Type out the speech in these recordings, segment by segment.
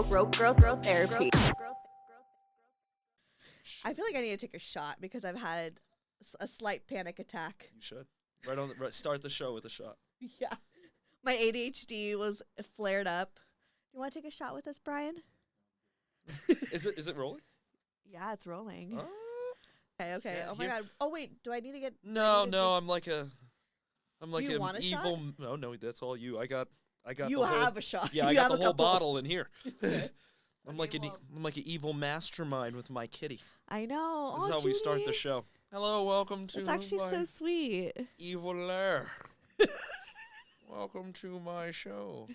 Girl therapy. I feel like I need to take a shot because I've had a slight panic attack. You should. Start the show with a shot. Yeah. My ADHD was flared up. You want to take a shot with us, Brian? Is it rolling? Yeah, it's rolling. Oh. Okay. Yeah, Oh my god. Oh wait, do I need to get? No. I'm like an evil. Shot? No, that's all you. I got. You the have whole, a shot. Yeah, you I got the whole couple. bottle in here. I'm Okay, like an evil mastermind with my kitty. I know. This is how we start the show. Hello, welcome to. It's actually so sweet. Evil lair. Welcome to my show,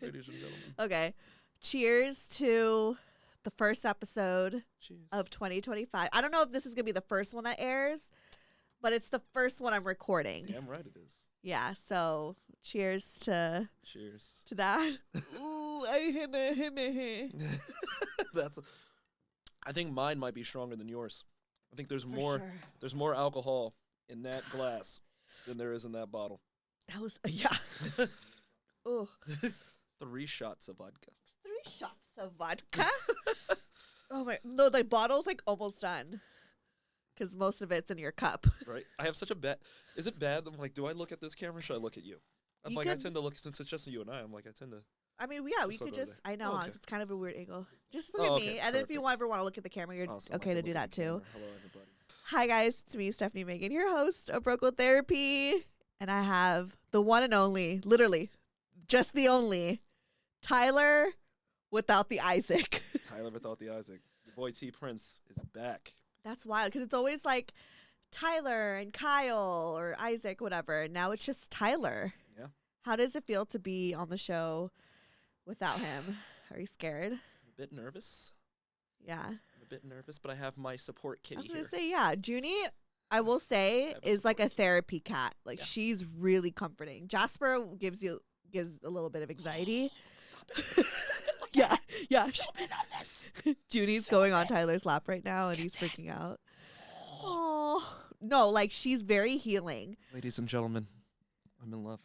ladies and gentlemen. Okay, cheers to the first episode Cheers. of 2025. I don't know if this is gonna be the first one that airs, but it's the first one I'm recording. Damn right it is. Yeah, so cheers to that. Ooh, I think mine might be stronger than yours. I think there's For more sure. there's more alcohol in that glass than there is in that bottle. That was yeah. Oh, 3 shots of vodka. 3 shots of vodka. Oh my! No, the bottle's like almost done, because most of it's in your cup. Right? I have such a bad. Is it bad? I'm like, do I look at this camera or should I look at you? I'm You like, I could- tend to look, since it's just you and I tend to. I mean, yeah, we Let's not could go just. there. I know Oh, okay. it's kind of a weird angle. Just look Oh, at okay, me, and then if you perfect. ever want to look at the camera, you're Awesome. okay I to can do look at that the too. camera. Hello, everybody. Hi guys, it's me, Stefanie Maegan, your host of Broco Therapy, and I have the one and only, literally, just the only, Tyler without the Isaac. Tyler without the Isaac. The boy tprince is back. That's wild, because it's always like Tyler and Kyle or Isaac, whatever. And now it's just Tyler. Yeah. How does it feel to be on the show without him? Are you scared? I'm a bit nervous. Yeah. I'm a bit nervous, but I have my support I kitty was gonna here. say, yeah, Junie, I will say, have a is like a support. therapy cat. Like Yeah. she's really comforting. Jasper gives a little bit of anxiety. Stop it. Yeah. Stop it on this. Junie's going on Tyler's lap right now, and he's freaking out. Oh no, like she's very healing. Ladies and gentlemen, I'm in love.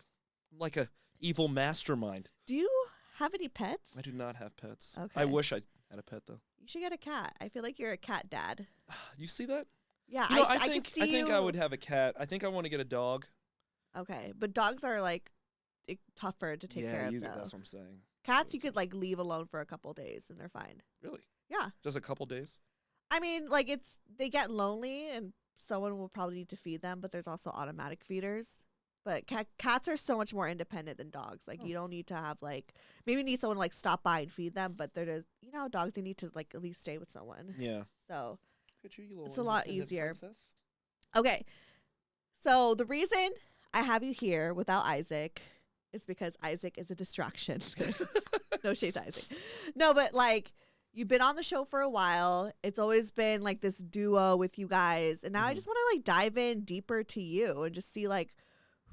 I'm like a evil mastermind. Do you have any pets? I do not have pets. Okay. I wish I had a pet though. You should get a cat. I feel like you're a cat dad. You see that? Yeah, You know, I think could see I think I you- would have a cat. I think I want to get a dog. Okay, but dogs are like tougher to take care of. Though. That's what I'm saying. Cats you could like leave alone for a couple days and they're fine. Really? Yeah. Just a couple days? I mean, like they get lonely and someone will probably need to feed them, but there's also automatic feeders. But cats are so much more independent than dogs. Like you don't need to have like maybe you need someone to like stop by and feed them, but they're just dogs they need to like at least stay with someone. Yeah. So Look at you little It's a lot independent easier. princess. okay. So the reason I have you here without Isaac is because Isaac is a distraction. No shade to Isaac. No, but like you've been on the show for a while. It's always been like this duo with you guys. And now I Mhm. just want to like dive in deeper to you and just see like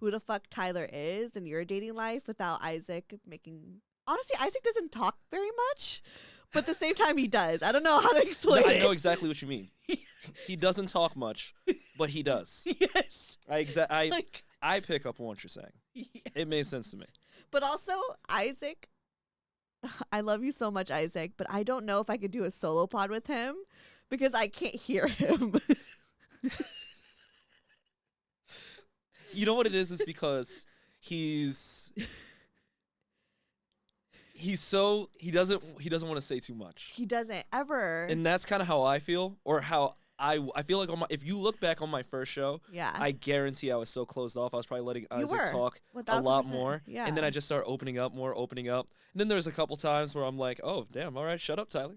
who the fuck Tyler is in your dating life without Isaac making. Honestly, Isaac doesn't talk very much, but at the same time he does. I don't know how to explain I it. know exactly what you mean. He doesn't talk much, but he does. Yes. Like, I pick up on what you're saying. yeah. It made sense to me. But also, Isaac, I love you so much, Isaac, but I don't know if I could do a solo pod with him because I can't hear him. You know what it is? It's because he doesn't want to say too much. He doesn't ever. And that's kind of how I feel, or how I feel like if you look back on my first show, Yeah. I guarantee I was so closed off. I was probably letting Isaac were. talk a 1000%. lot more. Yeah. And then I just started opening up. And then there's a couple times where I'm like, oh, damn, all right, shut up, Tyler.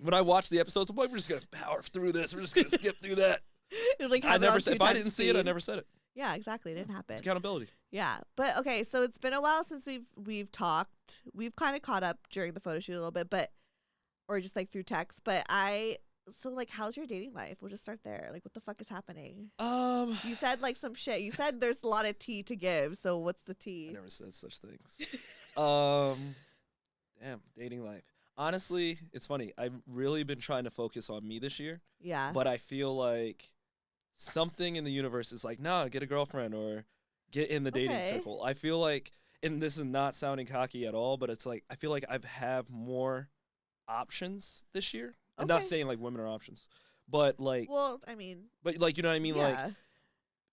When I watch the episodes, I'm like, we're just going to power through this. We're just going to skip through that. It would, like, I have it never on said, 2 if I times didn't see it, I speed. never said it. Yeah, exactly. It didn't happen. It's accountability. Yeah. But okay, so it's been a while since we've talked. We've kind of caught up during the photo shoot a little bit, or just like through text. But so like, how's your dating life? We'll just start there. Like, what the fuck is happening? You said like some shit. You said there's a lot of tea to give. So what's the I tea? never said such things. Damn, dating life. Honestly, it's funny. I've really been trying to focus on me this year, Yeah. but I feel like something in the universe is like, nah, get a girlfriend or get in the dating Okay. circle. I feel like, and this is not sounding cocky at all, but it's like I feel like I've have more options this year. I'm not Okay. saying like women are options, but like, Well, I mean, but like, you know what I mean? Like yeah.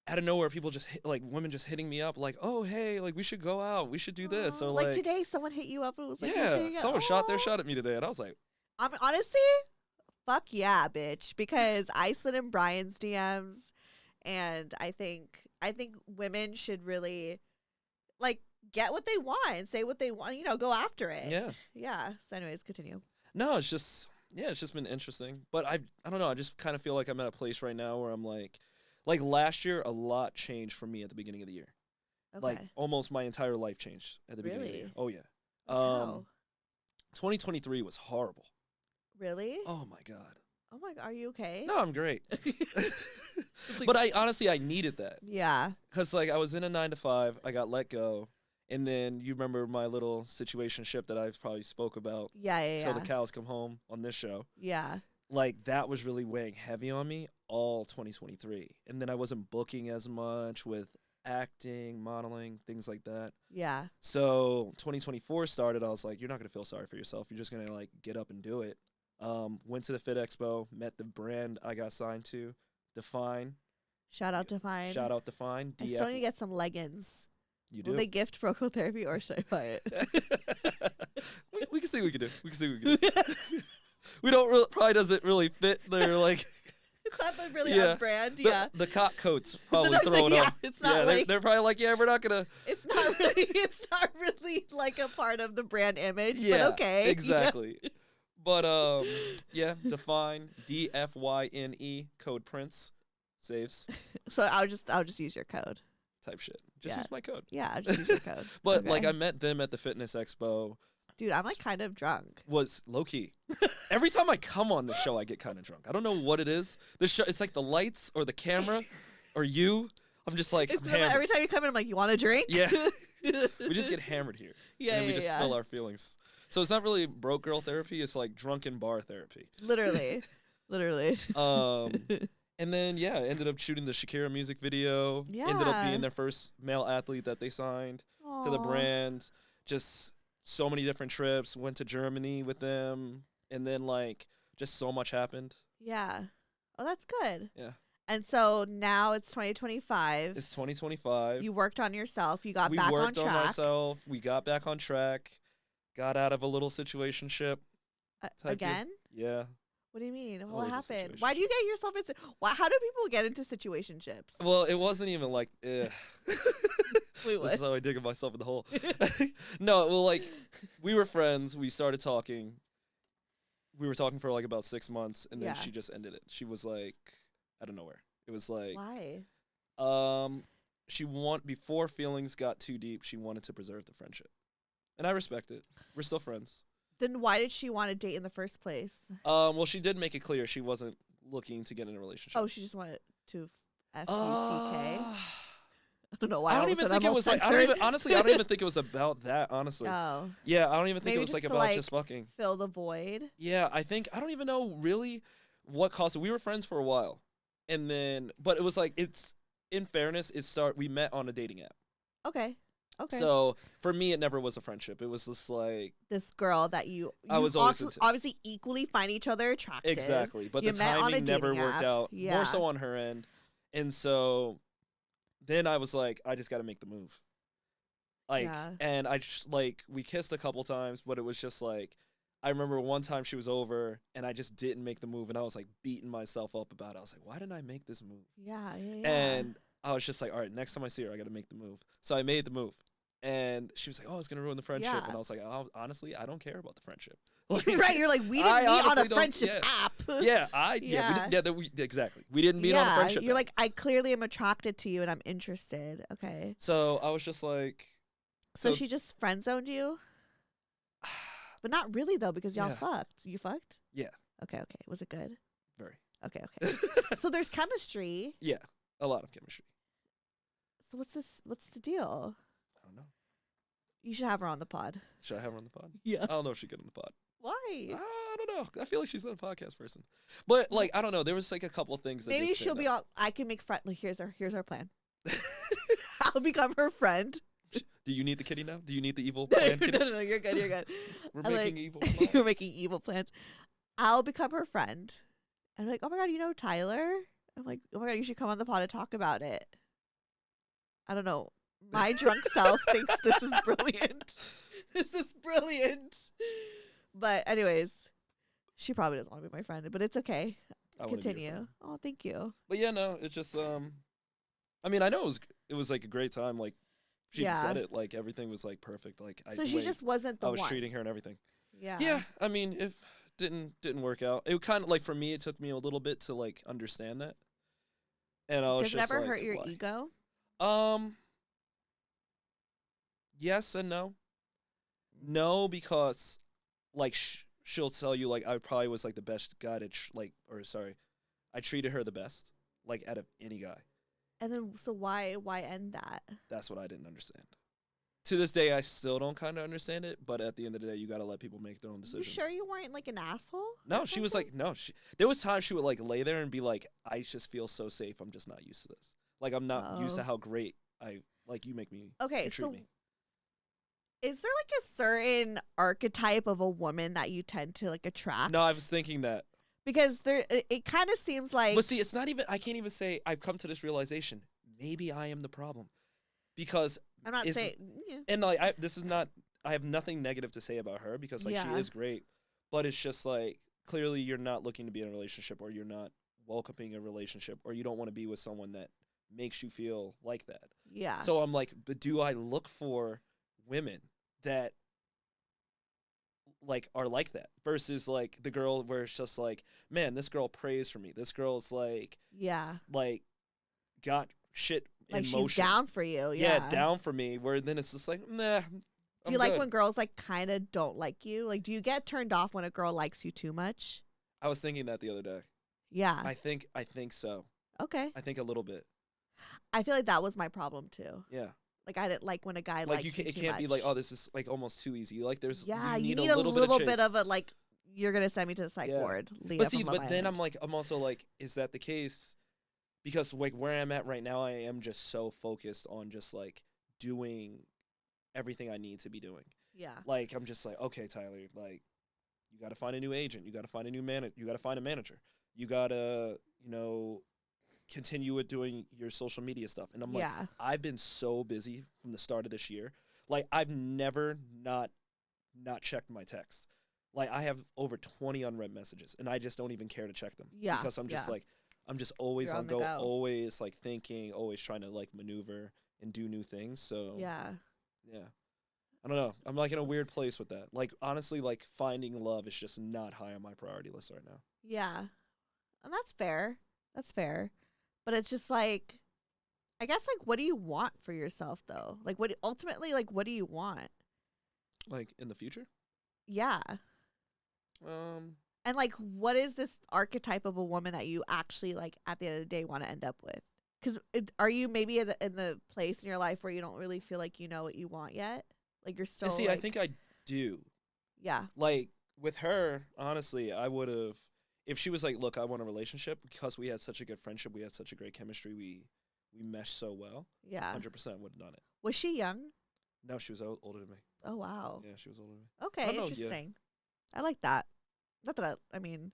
out of nowhere, people just like women just hitting me up like, oh, hey, like we should go out. We should do this. Or Aw, like today, someone hit you up and was like, "We should yeah, hang out." someone shot their Aw. shot at me today. And I was like, I'm honestly, fuck yeah, bitch, because I slid in Brian's DMs, and I think women should really like get what they want and say what they want. You know, go after it. yeah. Yeah. So, anyways, continue. No, it's just been interesting. But I don't know. I just kind of feel like I'm at a place right now where I'm like last year, a lot changed for me at the beginning of the year. Okay. Like almost my entire life changed at the beginning of the year. Really? Oh yeah. How? 2023 was horrible. Really? Oh my god. Oh my god, are you okay? No, I'm great. It's like- But I honestly needed that yeah. because like I was in a 9-to-5, I got let go, and then you remember my little situationship that I probably spoke about Yeah, yeah, till yeah. the cows come home on this show. Yeah. Like that was really weighing heavy on me all 2023, and then I wasn't booking as much with acting, modeling, things like that. Yeah. So 2024 started. I was like, you're not gonna feel sorry for yourself. You're just gonna like get up and do it. Went to the Fit Expo, met the brand I got signed to, Define. Shout out to Fine. Shout out Define. I still need to get some leggings. You Will do. they gift Procotherapy or should I buy it? we can see what we can do. We can see what we can do. We don't really, probably doesn't really fit their like It's not the really Yeah. on brand. the, Yeah. the cock coats probably No, throw it yeah, up. it's not yeah, like they're probably like, yeah, we're not gonna. it's not really like a part of the brand image. Yeah, But okay. exactly. But yeah, Define, DFYNE, code Prince, saves So I'll just use your code. type shit. Just Yeah. use my code. Yeah, I'll just use your code. But like Okay. I met them at the fitness expo. Dude, I'm like kind of drunk. Was low key. Every time I come on the show, I get kind of drunk. I don't know what it is. The show, it's like the lights or the camera or you. I'm just like, It's I'm like hammered. every time you come in, I'm like, you want a drink? Yeah. We just get hammered here. Yeah, And then we yeah, just yeah. spill our feelings. So it's not really broke girl therapy. It's like drunken bar therapy. Literally. And then yeah, ended up shooting the Shakira music video. Ended up Yeah. being their first male athlete that they signed to the Aw. brand. Just so many different trips. Went to Germany with them, and then like just so much happened. Yeah. Oh, that's good. Yeah. And so now it's 2025. It's 2025. You worked on yourself. You got we back worked on track. myself. We got back on track. Got out of a little situationship. type deal. Again? Yeah. What do you mean? It's What always a happened? Why do you get yourself into? How do people get into situationships? Well, it wasn't even like. Wait, This what? is how I dig myself in the hole. No, well, like we were friends. We started talking. We were talking for like about 6 months, and then Yeah. she just ended it. She was like, out of nowhere. It was like, Why? before feelings got too deep, she wanted to preserve the friendship, and I respect it. We're still friends. Then why did she want to date in the first place? Well, she did make it clear she wasn't looking to get in a relationship. Oh, she just wanted to F-U-C-K. Uh, I don't know why. I all don't of a even sudden think I'm it was all like. I don't censored. even, honestly, I don't even think it was about that. Honestly, Oh, yeah, I don't even think Maybe it was just like to, about like, just fucking. fill the void. Yeah, I don't even know really what caused it. We were friends for a while, and then, but it was like in fairness, we met on a dating app. Okay. Okay. So for me, it never was a friendship. It was just like this girl that you I was always also, into. obviously equally find each other attractive. Exactly, but You the met on a timing never dating worked app. out. Yeah. More so on her end, and so then I was like, I just got to make the move. Like, Yeah. and I just we kissed a couple times, but it was just like I remember one time she was over, and I just didn't make the move, and I was like beating myself up about it. I was like, why didn't I make this move? Yeah. Yeah. And I was just like, all right, next time I see her, I got to make the move. So I made the move. And she was like, oh, it's going to ruin the friendship. Yeah. And I was like, honestly, I don't care about the friendship. right. You're like, we didn't I meet on honestly a don't- friendship app. Yeah, exactly. We didn't meet on a friendship. You're app. like, I clearly am attracted to you and I'm interested. Okay. So I was just like, So So- she just friend zoned you? But not really though, because y'all Yeah. fucked. You fucked? Yeah. Okay. Was it good? very, Okay. So there's chemistry. a lot of chemistry. So what's the deal? I don't know. You should have her on the pod. Should I have her on the pod? Yeah. I don't know if she'd get on the pod. Why? I don't know. I feel like she's not a podcast person. But like, I don't know. There was like a couple of things that Maybe just she'll stand be out. all. I can make friend. Like here's our plan. I'll become her friend. Do you need the kitty now? Do you need the evil no, plan kitty? no, you're good. You're good. We're I'm making like, evil plans. We're making evil plans. I'll become her friend. And I'm like, oh my God, you know Tyler? I'm like, oh my God, you should come on the pod and talk about it. I don't know. My drunk self thinks this is brilliant. This is brilliant. But anyways, she probably doesn't want to be my friend, but it's okay. I wanna be your Continue. friend. Oh, thank you. But yeah, no, it's just I mean, I know it was like a great time. Like she Yeah. said it, like everything was like perfect. Like So she just wasn't the I was one. treating her and everything. Yeah. Yeah, I mean, if didn't work out. It kind of like for me, it took me a little bit to like understand that. And I was Does it just ever like, hurt your why? ego? Yes and no. No, because like she'll tell you like I probably was like the best guy to I treated her the best like out of any guy. And then, so why end that? That's what I didn't understand. To this day, I still don't kind of understand it. But at the end of the day, you got to let people make their own decisions. You sure you weren't like an asshole? No, she was like, no. There was times she would like lay there and be like, I just feel so safe. I'm just not used to this. Like I'm not used to how great you make me. Okay, you treat so me. is there like a certain archetype of a woman that you tend to like attract? No, I was thinking that. Because it kind of seems like. But see, it's not even. I can't even say I've come to this realization. Maybe I am the problem, because I'm not saying. Yeah. And like I have nothing negative to say about her because like she is great, but it's just like clearly you're not looking to be in a relationship, or you're not welcoming a relationship, or you don't want to be with someone that makes you feel like that. Yeah. So I'm like, but do I look for women that like are like that versus like the girl where it's just like, man, this girl prays for me. This girl's like, like got shit like in motion. She's down for you. Yeah, down for me. Where then it's just like, nah. Do you like when girls like kind of don't like you? Like, do you get turned off when a girl likes you too much? I was thinking that the other day. Yeah. I think so. Okay. I think a little bit. I feel like that was my problem too. Yeah. Like I didn't like when a guy like likes it can't be like, oh, this is like almost too easy. Like there's you need a little bit of a like you're gonna send me to the psych ward. But see, but then I'm also like, is that the case? Because like where I'm at right now, I am just so focused on just like doing everything I need to be doing. Yeah. Like I'm just like, okay, Tyler, like you got to find a new agent, you got to find a new manager, you got to find a manager, you got to continue with doing your social media stuff. And I'm like, I've been so busy from the start of this year. Like I've never not checked my text. Like I have over 20 unread messages and I just don't even care to check them. Yeah. Because I'm just like, I'm just always on go, always like thinking, always trying to like maneuver and do new things. So yeah. I don't know. I'm like in a weird place with that. Like honestly, like finding love is just not high on my priority list right now. Yeah. And that's fair. That's fair. But it's just like, I guess like, what do you want for yourself though? Like what do you want? Like in the future? Yeah. And like, what is this archetype of a woman that you actually like at the end of the day want to end up with? Because are you maybe in the place in your life where you don't really feel like you know what you want yet? Like you're still. See, I think I do. Yeah. Like with her, honestly, I would have. If she was like, look, I want a relationship, because we had such a good friendship, we had such a great chemistry, we meshed so well. Yeah. 100% would have done it. Was she young? No, she was older than me. Oh, wow. Yeah, she was older than me. Okay, interesting. I like that. Not that I mean,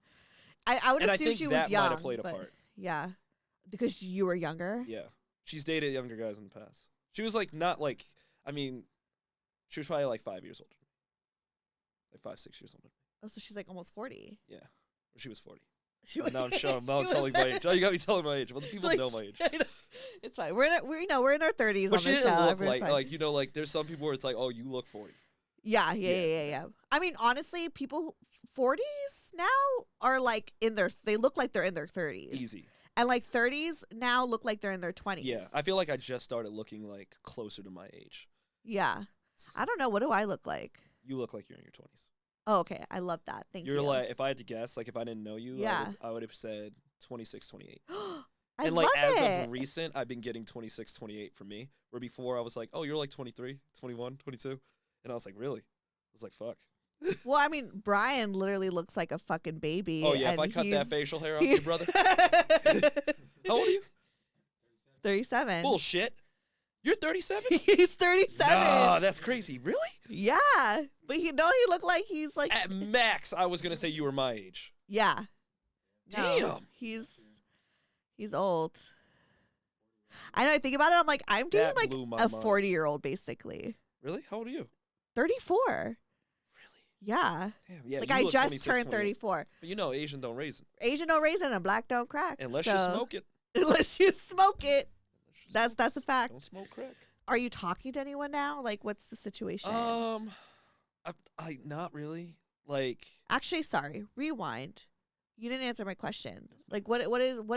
I would assume she was young. Might have played a part. Yeah. Because you were younger? Yeah. She's dated younger guys in the past. She was like, not like, I mean, she was probably like 5 years older than me. Like 5, 6 years older than me. Oh, so she's like almost 40. Yeah. She was 40. Now I'm showing. Now I'm telling my age. Oh, you got me telling my age. Well, the people know my age. It's fine. We're in our 30s. But she didn't look like there's some people where it's like, oh, you look 40. Yeah. I mean, honestly, people 40s now are like they look like they're in their 30s. Easy. And like 30s now look like they're in their 20s. Yeah, I feel like I just started looking like closer to my age. Yeah. I don't know. What do I look like? You look like you're in your 20s. Oh, okay. I love that. Thank you. You're like, if I had to guess, like if I didn't know you, I would have said 26, 28. And like as of recent, I've been getting 26, 28 for me. Where before I was like, oh, you're like 23, 21, 22. And I was like, really? I was like, fuck. Well, I mean, Brian literally looks like a fucking baby. Oh, yeah. If I cut that facial hair off you, brother. How old are you? 37. Bullshit. You're 37? He's 37. Nah, that's crazy. Really? Yeah. But he looked like he's like. At max, I was going to say you were my age. Yeah. Damn. No, he's old. I know. I think about it. I'm like, I'm dating like a 40-year-old basically. Really? How old are you? 34. Really? Yeah. Damn. Yeah. Like I just turned 34. But you know, Asian don't raisin. Asian don't raisin and black don't crack. Unless you smoke it. Unless you smoke it. That's a fact. Don't smoke crack. Are you talking to anyone now? Like, what's the situation? I not really. Like. Actually, sorry. Rewind. You didn't answer my question. Like, what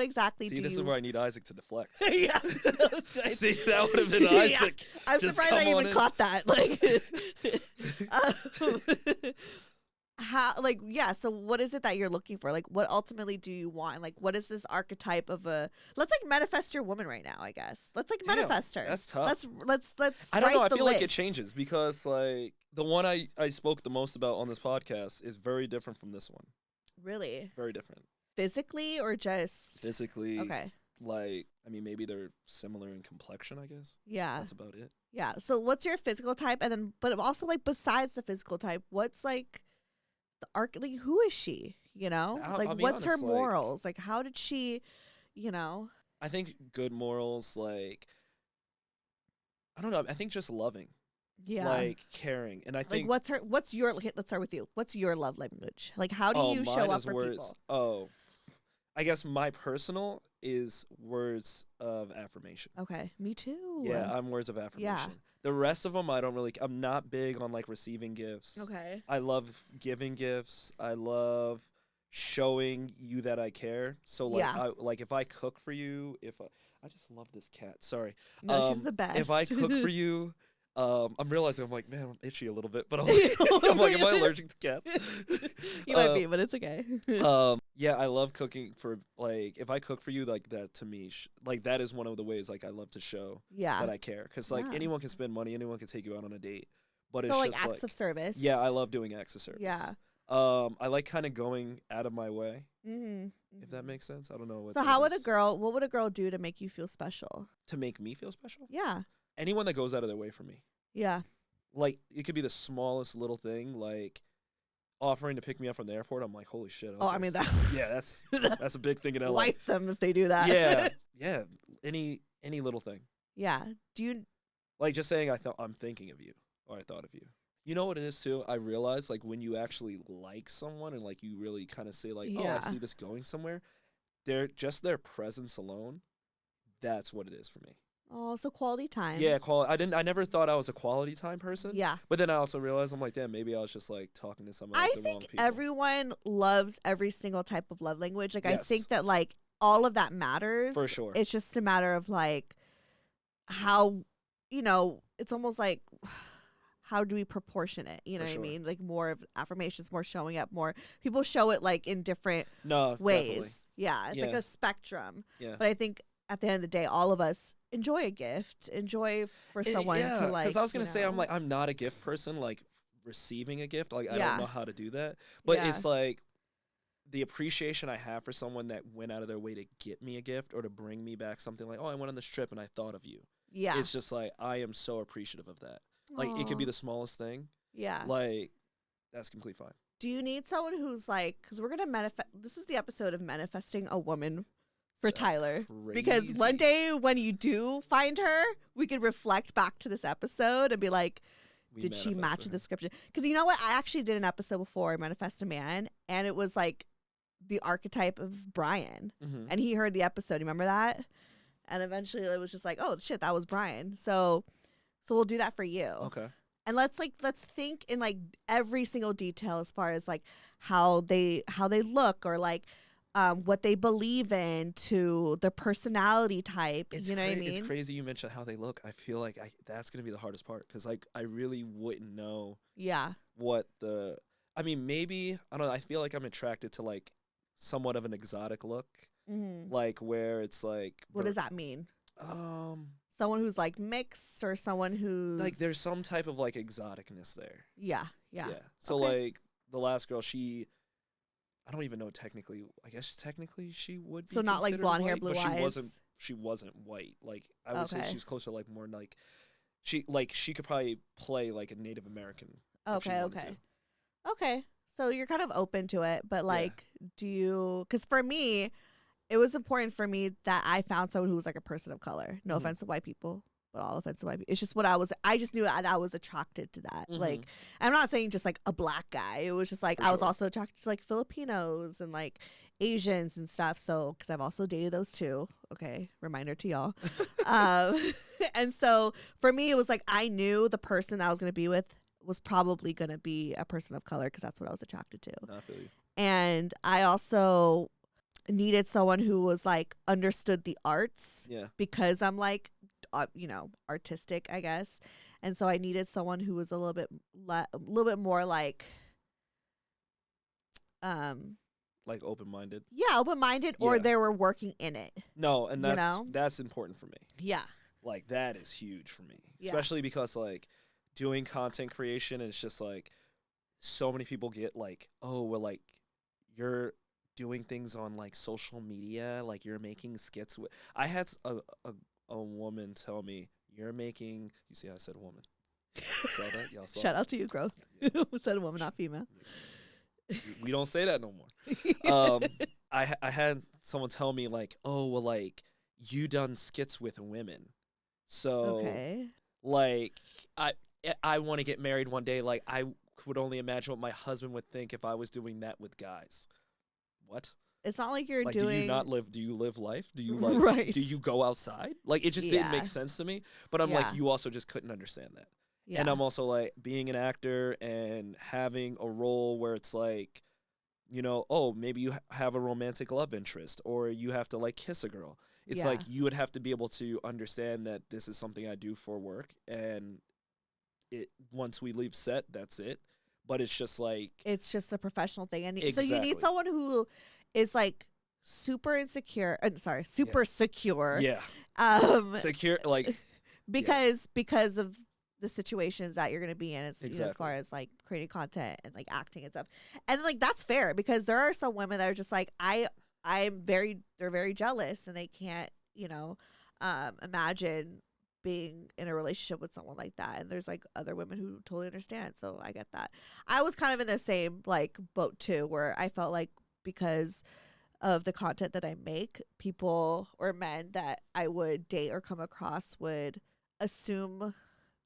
exactly do you... See, this is where I need Isaac to deflect. Yeah. See, that would have been Isaac. Yeah. I'm surprised I even caught that. Like, so what is it that you're looking for? Like, what ultimately do you want? Like, what is this archetype of a... Let's, like, manifest your woman right now, I guess. Let's, like, manifest her. That's tough. Let's I don't know. I feel list. like it changes because, like, the one I spoke the most about on this podcast is very different from this one. Really? Very different. Physically or just... Physically. Okay. Like, I mean, maybe they're similar in complexion, I guess. Yeah. That's about it. Yeah. So what's your physical type? And then, but also, like, besides the physical type, what's, like, the arc... Like, who is she? You know? I'll like, be what's her honest, morals? Like, how did she, you know? I think good morals, like... I don't know. I think just loving. Yeah. Like, caring. And I think... Like, let's start with you. What's your love language? Like, how do you show up for people? Oh, I guess my personal is words of affirmation. Okay. Me too. Yeah, I'm words of affirmation. Yeah. The rest of them, I don't really... I'm not big on, like, receiving gifts. Okay. I love giving gifts. I love showing you that I care. So, like, Yeah. if I cook for you, I just love this cat. Sorry. No, she's the best. If I cook for you... I'm realizing I'm like, man, I'm itchy a little bit, but I'm like, am I allergic to cats? You might be, but it's okay. Yeah, I love cooking for, like, if I cook for you, like, that to me, like, that is one of the ways, like, I love to show that I care. Because, like, anyone can spend money, anyone can take you out on a date. But it's like, just, acts of service. Yeah, I love doing acts of service. Yeah. I like kind of going out of my way, if that makes sense. I don't know. So what would a girl do to make you feel special? To make me feel special? Yeah. Anyone that goes out of their way for me. Yeah. Like, it could be the smallest little thing, like offering to pick me up from the airport. I'm like, holy shit. Okay. Oh, I mean, that. Yeah, that's a big thing in LA. Wife them if they do that. Yeah. Yeah. Any little thing. Yeah. Do you... Like, just saying I'm thinking of you, or I thought of you. You know what it is, too? I realize, like, when you actually like someone and, like, you really kind of say, like, oh, I see this going somewhere, their presence alone, that's what it is for me. Oh, so quality time. Yeah, I never thought I was a quality time person. Yeah. But then I also realized, I'm like, damn, maybe I was just, like, talking to some of the wrong people. I think everyone loves every single type of love language. Like, Yes. I think that, like, all of that matters. For sure. It's just a matter of, like, how, you know, it's almost like, how do we proportion it? You know what I mean? Like, more of affirmations, more showing up, more people show it, like, in different ways. Definitely. Yeah. It's like a spectrum. Yeah. But I think at the end of the day, all of us enjoy a gift, enjoy for someone to, like, because I was going to say, I'm not a gift person, like, receiving a gift. Like, I don't know how to do that. But it's like the appreciation I have for someone that went out of their way to get me a gift or to bring me back something like, oh, I went on this trip and I thought of you. Yeah. It's just like, I am so appreciative of that. Like, it could be the smallest thing. Yeah. Like, that's completely fine. Do you need someone who's like, because we're going to manifest, this is the episode of manifesting a woman for Tyler. Crazy. Because one day when you do find her, we could reflect back to this episode and be like, did she match the description? Because you know what? I actually did an episode before, Manifest a Man, and it was like the archetype of Brian. And he heard the episode. You remember that? And eventually it was just like, oh, shit, that was Brian. So we'll do that for you. Okay. And let's think in like every single detail as far as like how they look or like what they believe in to their personality type. You know what I mean? It's crazy you mentioned how they look. I feel like that's going to be the hardest part because like I really wouldn't know what I mean, maybe, I don't know, I feel like I'm attracted to like somewhat of an exotic look. Like where it's like. What does that mean? Someone who's like mixed or someone who's like there's some type of like exoticness there. Yeah. So like the last girl, I don't even know technically. I guess technically she would be so not like blonde hair, white, blue but eyes. She wasn't white. Like I would say Okay. she's closer like more like she could probably play like a Native American. if she Okay, wanted okay. to. Okay. So you're kind of open to it, but Yeah. like, do you? Because for me, it was important for me that I found someone who was like a person of color. No Mhm. offense to white people, but all offense to white people. It's just what I just knew that I was attracted to that. Mhm. Like, I'm not saying just like a black guy. It was just like For I was sure. also attracted to like Filipinos and like Asians and stuff. So because I've also dated those too. Okay, reminder to y'all. And so for me, it was like I knew the person I was gonna be with was probably gonna be a person of color because that's what I was attracted to. No, I feel you. And I also needed someone who was like understood the arts Yeah. because I'm like artistic, I guess. And so I needed someone who was a little bit more like Like open-minded. open-minded, or Yeah. they were working in it. No, and You that's know? that's important for me. Yeah. Like that is huge for me, Yeah. especially because like doing content creation, it's just like so many people get like, oh, well, like you're doing things on like social media, like you're making skits with. I had a woman tell me, you're making. You see how I said woman? Saw that? Y'all saw Shout that? out to you, growth. Yeah. Said a woman, not female. We don't say that no more. I had someone tell me like, oh, well, like you done skits with women, so Okay. like I want to get married one day. Like I would only imagine what my husband would think if I was doing that with guys. What? It's not like you're Like, doing. do you live life? Do you like? Right. Do you go outside? Like, it just didn't Yeah. make sense to me. But I'm Yeah. like, you also just couldn't understand that. Yeah. And I'm also like, being an actor and having a role where it's like, oh, maybe you have a romantic love interest, or you have to like kiss a girl. It's Yeah. like you would have to be able to understand that this is something I do for work, and once we leave set, that's it. But it's just like It's just a professional thing, and so you Exactly. need someone who is like super insecure. Super secure. yeah, secure. Like because of the situations that you're gonna be in. It's as far Exactly. as like creating content and like acting and stuff, and like that's fair because there are some women that are just like they're very jealous and they can't imagine being in a relationship with someone like that, and there's like other women who totally understand, so I get that. I was kind of in the same like boat too, where I felt like because of the content that I make, people or men that I would date or come across would assume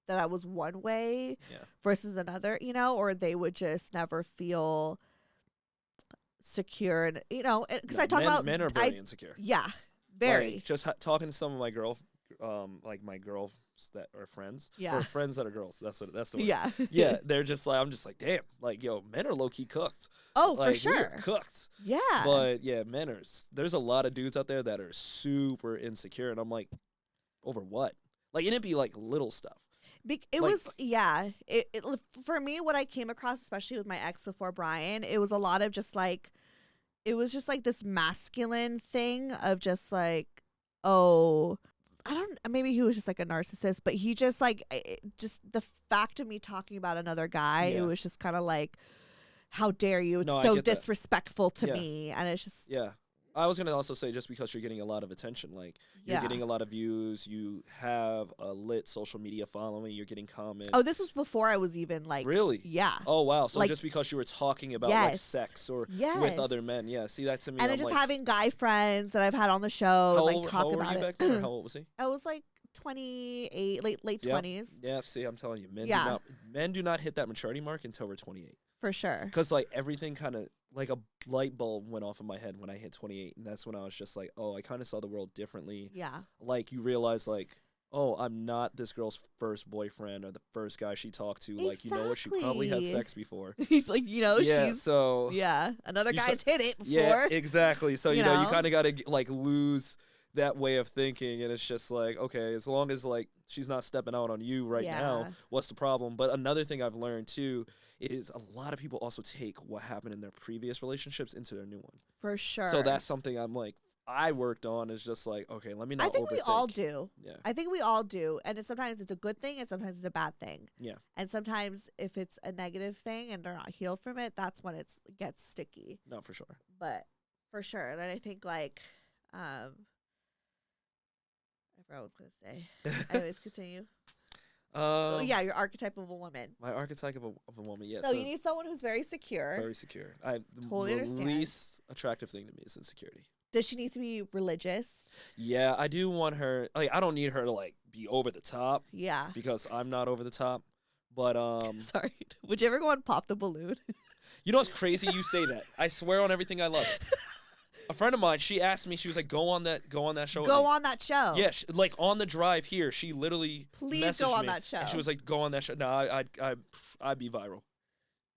that I was one way Yeah. versus another, or they would just never feel secure, and because I talk about men are very insecure. yeah, very. Like, just talking to some of my my girls that are friends, Yeah. or friends that are girls. That's the word. Yeah. Yeah, they're just like, I'm just like, damn, like, yo, men are low key cooked. Oh, Like, for we sure. are cooked. Yeah. But yeah, there's a lot of dudes out there that are super insecure, and I'm like, over what? Like, it'd be like little stuff. It like- was, yeah. It for me, what I came across, especially with my ex before Brian, it was a lot of just like, it was just like this masculine thing of just like, oh, maybe he was just like a narcissist, but he just like, just the fact of me talking about another guy, Yeah. it was just kind of like, how dare you? It's No, I so get that. disrespectful to Yeah. me. And it's just, Yeah. I was going to also say, just because you're getting a lot of attention, like, you're yeah. getting a lot of views, you have a lit social media following, you're getting comments. Oh, this was before I was even like, Really? yeah. Oh, wow. So Like- just because you were talking about like Yes. sex or Yes. with other men. Yeah, see, that to me, And then I'm just like, having guy friends that I've had on the show, how and like old, talk how old about were you it. back then? Or how old was he? I was like 28, late Yep. 20s, Yeah, see, I'm telling you, Yeah. men do not hit that maturity mark until we're 28. for sure. Because like everything kind of like a light bulb went off in my head when I hit 28, and that's when I was just like, oh, I kind of saw the world differently. Yeah. Like you realize like, oh, I'm not this girl's first boyfriend or the first guy she talked to. Like, you know what? She probably had Exactly. sex before. He's like, Yeah, she's, so another You guy's hit it before. yeah, exactly. So You you know, you know? kind of got to like lose that way of thinking, and it's just like, okay, as long as like she's not stepping out on you right now, Yeah. what's the problem? But another thing I've learned too is a lot of people also take what happened in their previous relationships into their new one. For sure. So that's something I'm like I worked on is just like, okay, let me not I think overthink. we all do. Yeah. I think we all do. And sometimes it's a good thing and sometimes it's a bad thing. Yeah. And sometimes if it's a negative thing and they're not healed from it, that's when it gets sticky. No, for sure. But for sure. And I think like, I forgot what I was going to say. Anyways, continue. Yeah, your archetype of a woman. My archetype of a woman, yes. So you need someone who's very secure. Very secure. Totally the understand. least attractive thing to me is insecurity. Does she need to be religious? Yeah, I do want her. Like, I don't need her to like be over the top. Yeah. Because I'm not over the top. But sorry. Would you ever go and pop the balloon? You know what's crazy? You say that. I swear on everything I love. A friend of mine, she asked me, she was like, go on that show. Go on that show. Yeah, like on the drive here, she literally please go on me, that show. And she was like, go on that show. No, I'd be viral.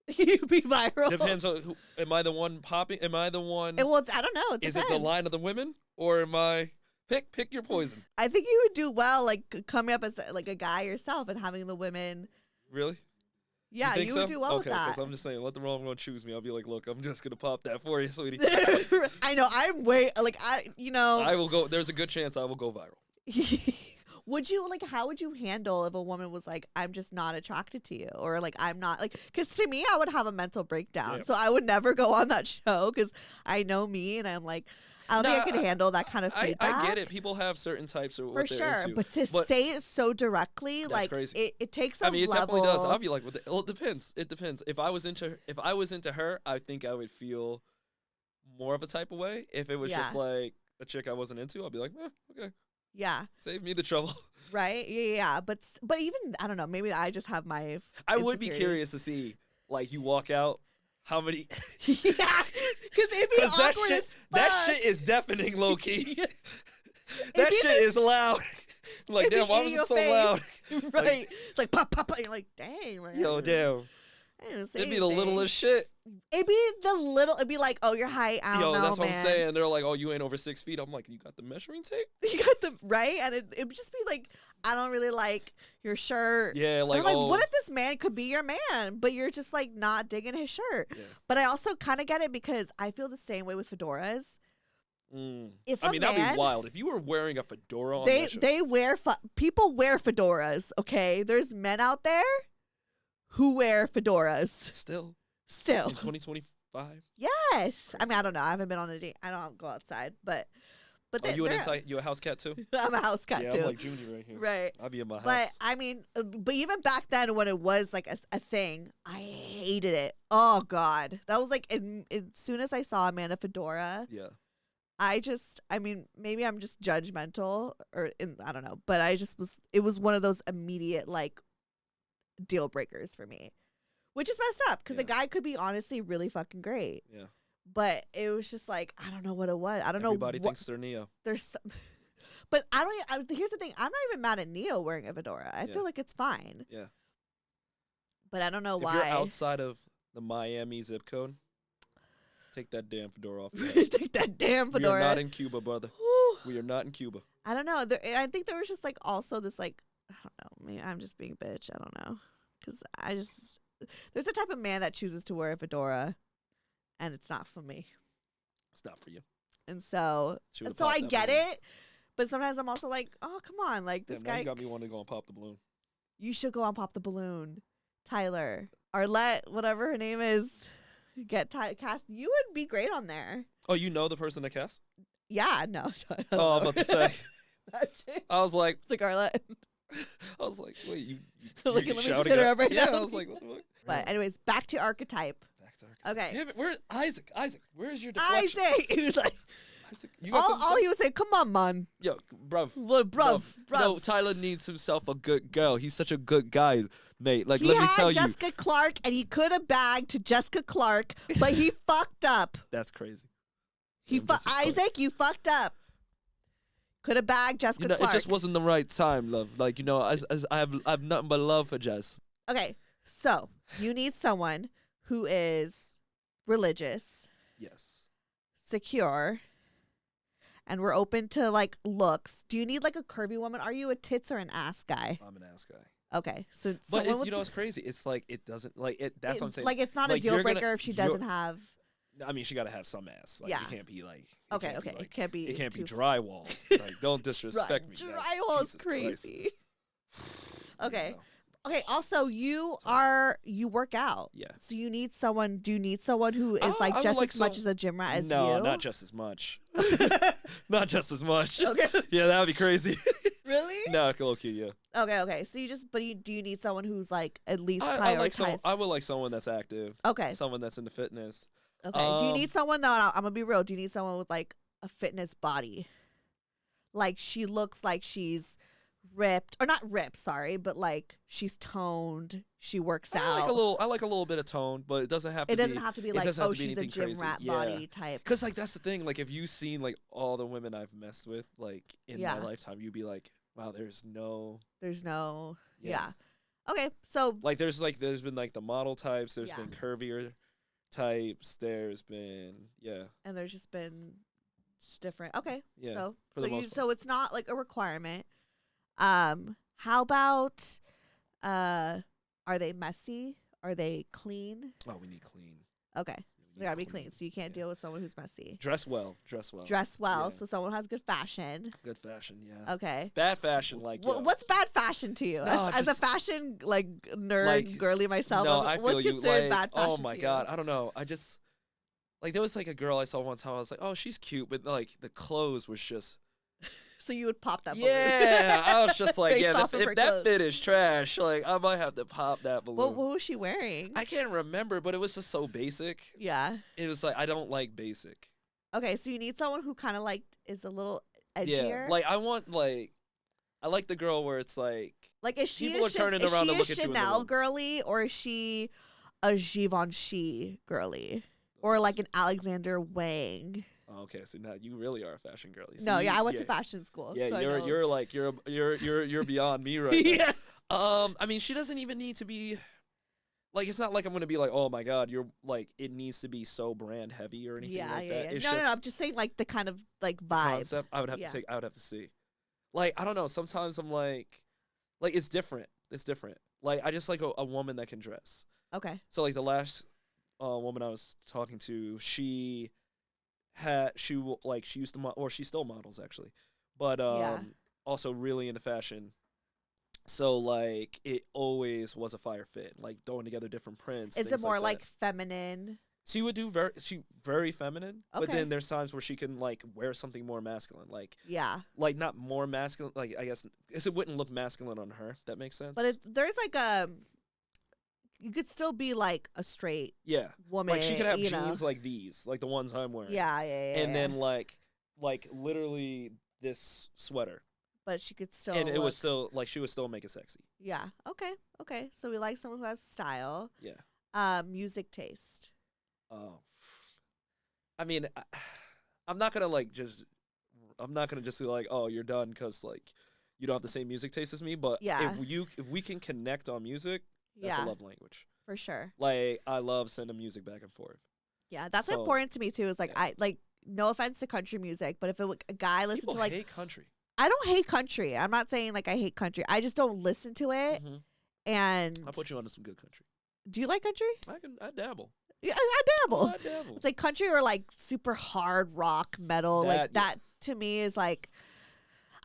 You'd be viral. Depends on who. Am I the one popping? Am I the one? Well, I don't know. Is it the line of the women, or am I? Pick your poison. I think you would do well, like coming up as like a guy yourself and having the women. Really? Yeah, you would do well with that. Okay, because I'm just saying, let the wrong one choose me. I'll be like, look, I'm just gonna pop that for you, sweetie. I know. I'm way like I will go. There's a good chance I will go viral. Would you like? How would you handle if a woman was like, "I'm just not attracted to you," or like, "I'm not like"? Because to me, I would have a mental breakdown. Yeah. So I would never go on that show because I know me, and I'm like, I don't think I can handle that kind of feedback. I get it. People have certain types of for what they're sure, into. but to say it so directly, like, crazy. It takes a level. It definitely does. I'll be like, well, it depends. It depends. If I was into her, I think I would feel more of a type of way. If it was just like a chick I wasn't into, I'll be like, okay. Yeah. Save me the trouble. Right? Yeah. But even, I don't know, maybe I just have my I would be curious to see, like, you walk out, how many... Yeah, because it'd be awkward as fuck. That shit is deafening, low-key. That shit is loud. Like, damn, why was it so loud? Right. Like, pop, pop, pop. You're like, dang. Like, yo, damn. It'd be the littlest shit. It'd be like, oh, you're height. I don't know, that's what man. I'm saying. They're like, oh, you ain't over 6 feet. I'm like, you got the measuring tape? You got the, right? And it would just be like, I don't really like your shirt. Yeah, like, what if this man could be your man, but you're just like not digging his shirt? Yeah. But I also kind of get it because I feel the same way with fedoras. That'd be wild. If you were wearing a fedora on people wear fedoras, okay? There's men out there who wear fedoras. Still. In 2025? Yes. I mean, I don't know. I haven't been on a date. I don't go outside, but you a house cat too? I'm a house cat too. I'm like Junior right here. Right. I'll be in my house. But I mean, but even back then when it was like a thing, I hated it. Oh God. That was like, as soon as I saw a man in a fedora. Yeah. Maybe I'm just judgmental I don't know, but it was one of those immediate like deal breakers for me, which is messed up because the guy could be honestly really fucking great. Yeah. But it was just like, I don't know what it was. I don't know. Everybody thinks they're Neo. But here's the thing. I'm not even mad at Neo wearing a fedora. I feel like it's fine. Yeah. But I don't know why. If you're outside of the Miami zip code, take that damn fedora off. Take that damn fedora. We are not in Cuba, brother. We are not in Cuba. I don't know. I think there was just like also this like, I don't know. Maybe I'm just being a bitch. I don't know. Because there's a type of man that chooses to wear a fedora. And it's not for me. It's not for you. And so I get it, but sometimes I'm also like, oh, come on. Like, this guy. You got me wanting to go and pop the balloon. You should go and pop the balloon. Tyler. Arlette, whatever her name is. Cast. You would be great on there. Oh, you know the person that cast? Yeah, no. Oh, I'm about to say. I was like. It's like Arlette. I was like, wait, you let me just hit her up right now. I was like, what the fuck? But anyways, back to archetype. Okay. Damn it, where's Isaac? Where's your deflection? Isaac! He was like, Isaac, all he would say, come on, man. Yo, bruv. Bruv. No, Tyler needs himself a good girl. He's such a good guy, mate. Like, let me tell you. He had Jessica Clark, and he could have bagged to Jessica Clark, but he fucked up. That's crazy. Isaac, you fucked up. Could have bagged Jessica Clark. It just wasn't the right time, love. Like, as I have nothing but love for Jess. Okay, so you need someone who is religious, yes, secure, and we're open to like looks. Do you need like a curvy woman? Are you a tits or an ass guy? I'm an ass guy. Okay, so but it's, it's crazy. It's like it doesn't like it. That's what I'm saying. Like it's not a deal breaker if she doesn't have. I mean, she got to have some ass. Like, it can't be like. Okay. It can't be. It can't be drywall. Like, don't disrespect me. Drywall is crazy. Okay. No. Okay. Also, you work out. Yeah. So you need someone. Do you need someone who is like just as much as a gym rat as you? No, not just as much. Not just as much. Okay. Yeah, that would be crazy. Really? No, okay, yeah. Okay. So do you need someone who's like at least I would like someone that's active. Okay. Someone that's into fitness. Okay. Do you need someone? No, I'm gonna be real. Do you need someone with like a fitness body? Like she looks like she's ripped, or not ripped, sorry, but like she's toned. She works out. I like a little bit of tone, but it doesn't have to. It doesn't have to be like, oh, she's a gym crazy. rat body type. Because like that's the thing. Like if you've seen like all the women I've messed with, like in my lifetime, you'd be like, wow, there's no. Yeah. Okay, so like there's been like the model types. There's been curvier types. There's been and there's just been different. Okay, yeah. So for the most part. so it's not like a requirement. How about are they messy? Are they clean? Oh, we need clean. Okay. They gotta be clean, so you can't deal with someone who's messy. Dress well. Yeah. So someone who has good fashion. Good fashion, yeah. Okay. Bad fashion, like what's bad fashion to you? No, as a fashion like nerd, girly myself, no, I what's feel considered you. bad fashion? Oh my god, I don't know. I just like there was like a girl I saw one time. I was like, oh, she's cute, but like the clothes was just. So you would pop that balloon. Yeah, I was just like, Based yeah, off of her if that clothes. fit is trash, like I might have to pop that balloon. What was she wearing? I can't remember, but it was just so basic. Yeah. It was like I don't like basic. Okay, so you need someone who kind of like is a little edgier. Yeah, like I want like I like the girl where it's like is she people are turning around to look at you. Chanel girly or is she a Givenchy girly or like an Alexander Wang? Oh, okay, so now you really are a fashion girly. No, I went to fashion school. Yeah, so you're beyond me right yeah. now. I mean, she doesn't even need to be like. It's not like I'm gonna be like, oh my god, you're like. It needs to be so brand heavy or anything like that. It's no. I'm just saying like the kind of like vibe. Concept. I would have to see. Like I don't know. Sometimes I'm like it's different. It's different. Like I just like a woman that can dress. Okay. So like the last woman I was talking to, she used to or she still models actually, but also really into fashion. So like it always was a fire fit, like throwing together different prints. Is it more like feminine? She would do very feminine, but then there's times where she can like wear something more masculine, like not more masculine. Like I guess it wouldn't look masculine on her. That makes sense. But there's like you could still be like a straight woman. Like she could have jeans like these, like the ones I'm wearing. Yeah. And then like literally this sweater. But she could still. And it was still like she would still make it sexy. Yeah. Okay. So we like someone who has style. Yeah. Music taste. Oh. I mean, I'm not gonna just be like, oh, you're done because like you don't have the same music taste as me. But if we can connect on music. That's a love language. For sure. Like, I love sending music back and forth. Yeah, that's important to me, too. Is like, I like, no offense to country music, but if a guy listens to like. People hate country. I don't hate country. I'm not saying like I hate country. I just don't listen to it. Mm-hmm. And. I'll put you onto some good country. Do you like country? I dabble. Yeah, I dabble. It's like country or like super hard rock metal. That to me is like.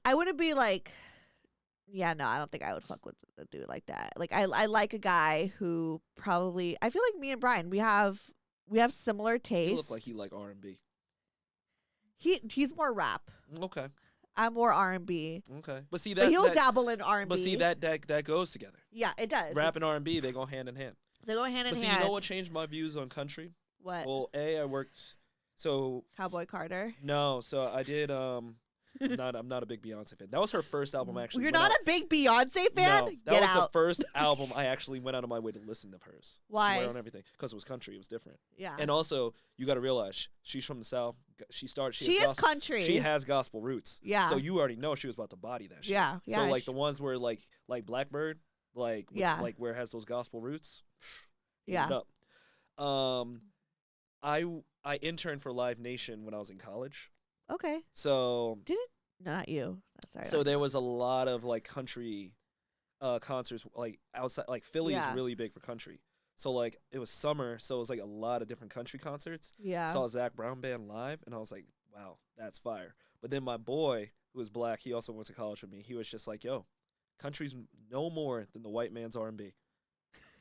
I wouldn't be like. Yeah, no, I don't think I would fuck with a dude like that. Like, I like a guy who probably. I feel like me and Brian, we have similar tastes. You look like you like R&B. He's more rap. Okay. I'm more R&B. Okay, but see that. But he'll dabble in R&B. But see that goes together. Yeah, it does. Rap and R&B, they go hand in hand. They go hand in hand. But see, you know what changed my views on country? What? Well, I worked Cowboy Carter. No, so I did I'm not a big Beyonce fan. That was her first album actually. You're not a big Beyonce fan? No, that was the first album I actually went out of my way to listen to hers. Why? Swear on everything. Because it was country. It was different. Yeah. And also, you got to realize, she's from the South. She is country. She has gospel roots. Yeah. So you already know she was about to body that shit. Yeah. So like the ones where like Blackbird, like where it has those gospel roots. Yeah. I interned for Live Nation when I was in college. Okay. So not you. Sorry. So there was a lot of like country concerts like outside, like Philly is really big for country. So like it was summer, so it was like a lot of different country concerts. Yeah. Saw Zach Brown band live, and I was like, wow, that's fire. But then my boy, who was black, he also went to college with me. He was just like, yo, country's no more than the white man's R&B.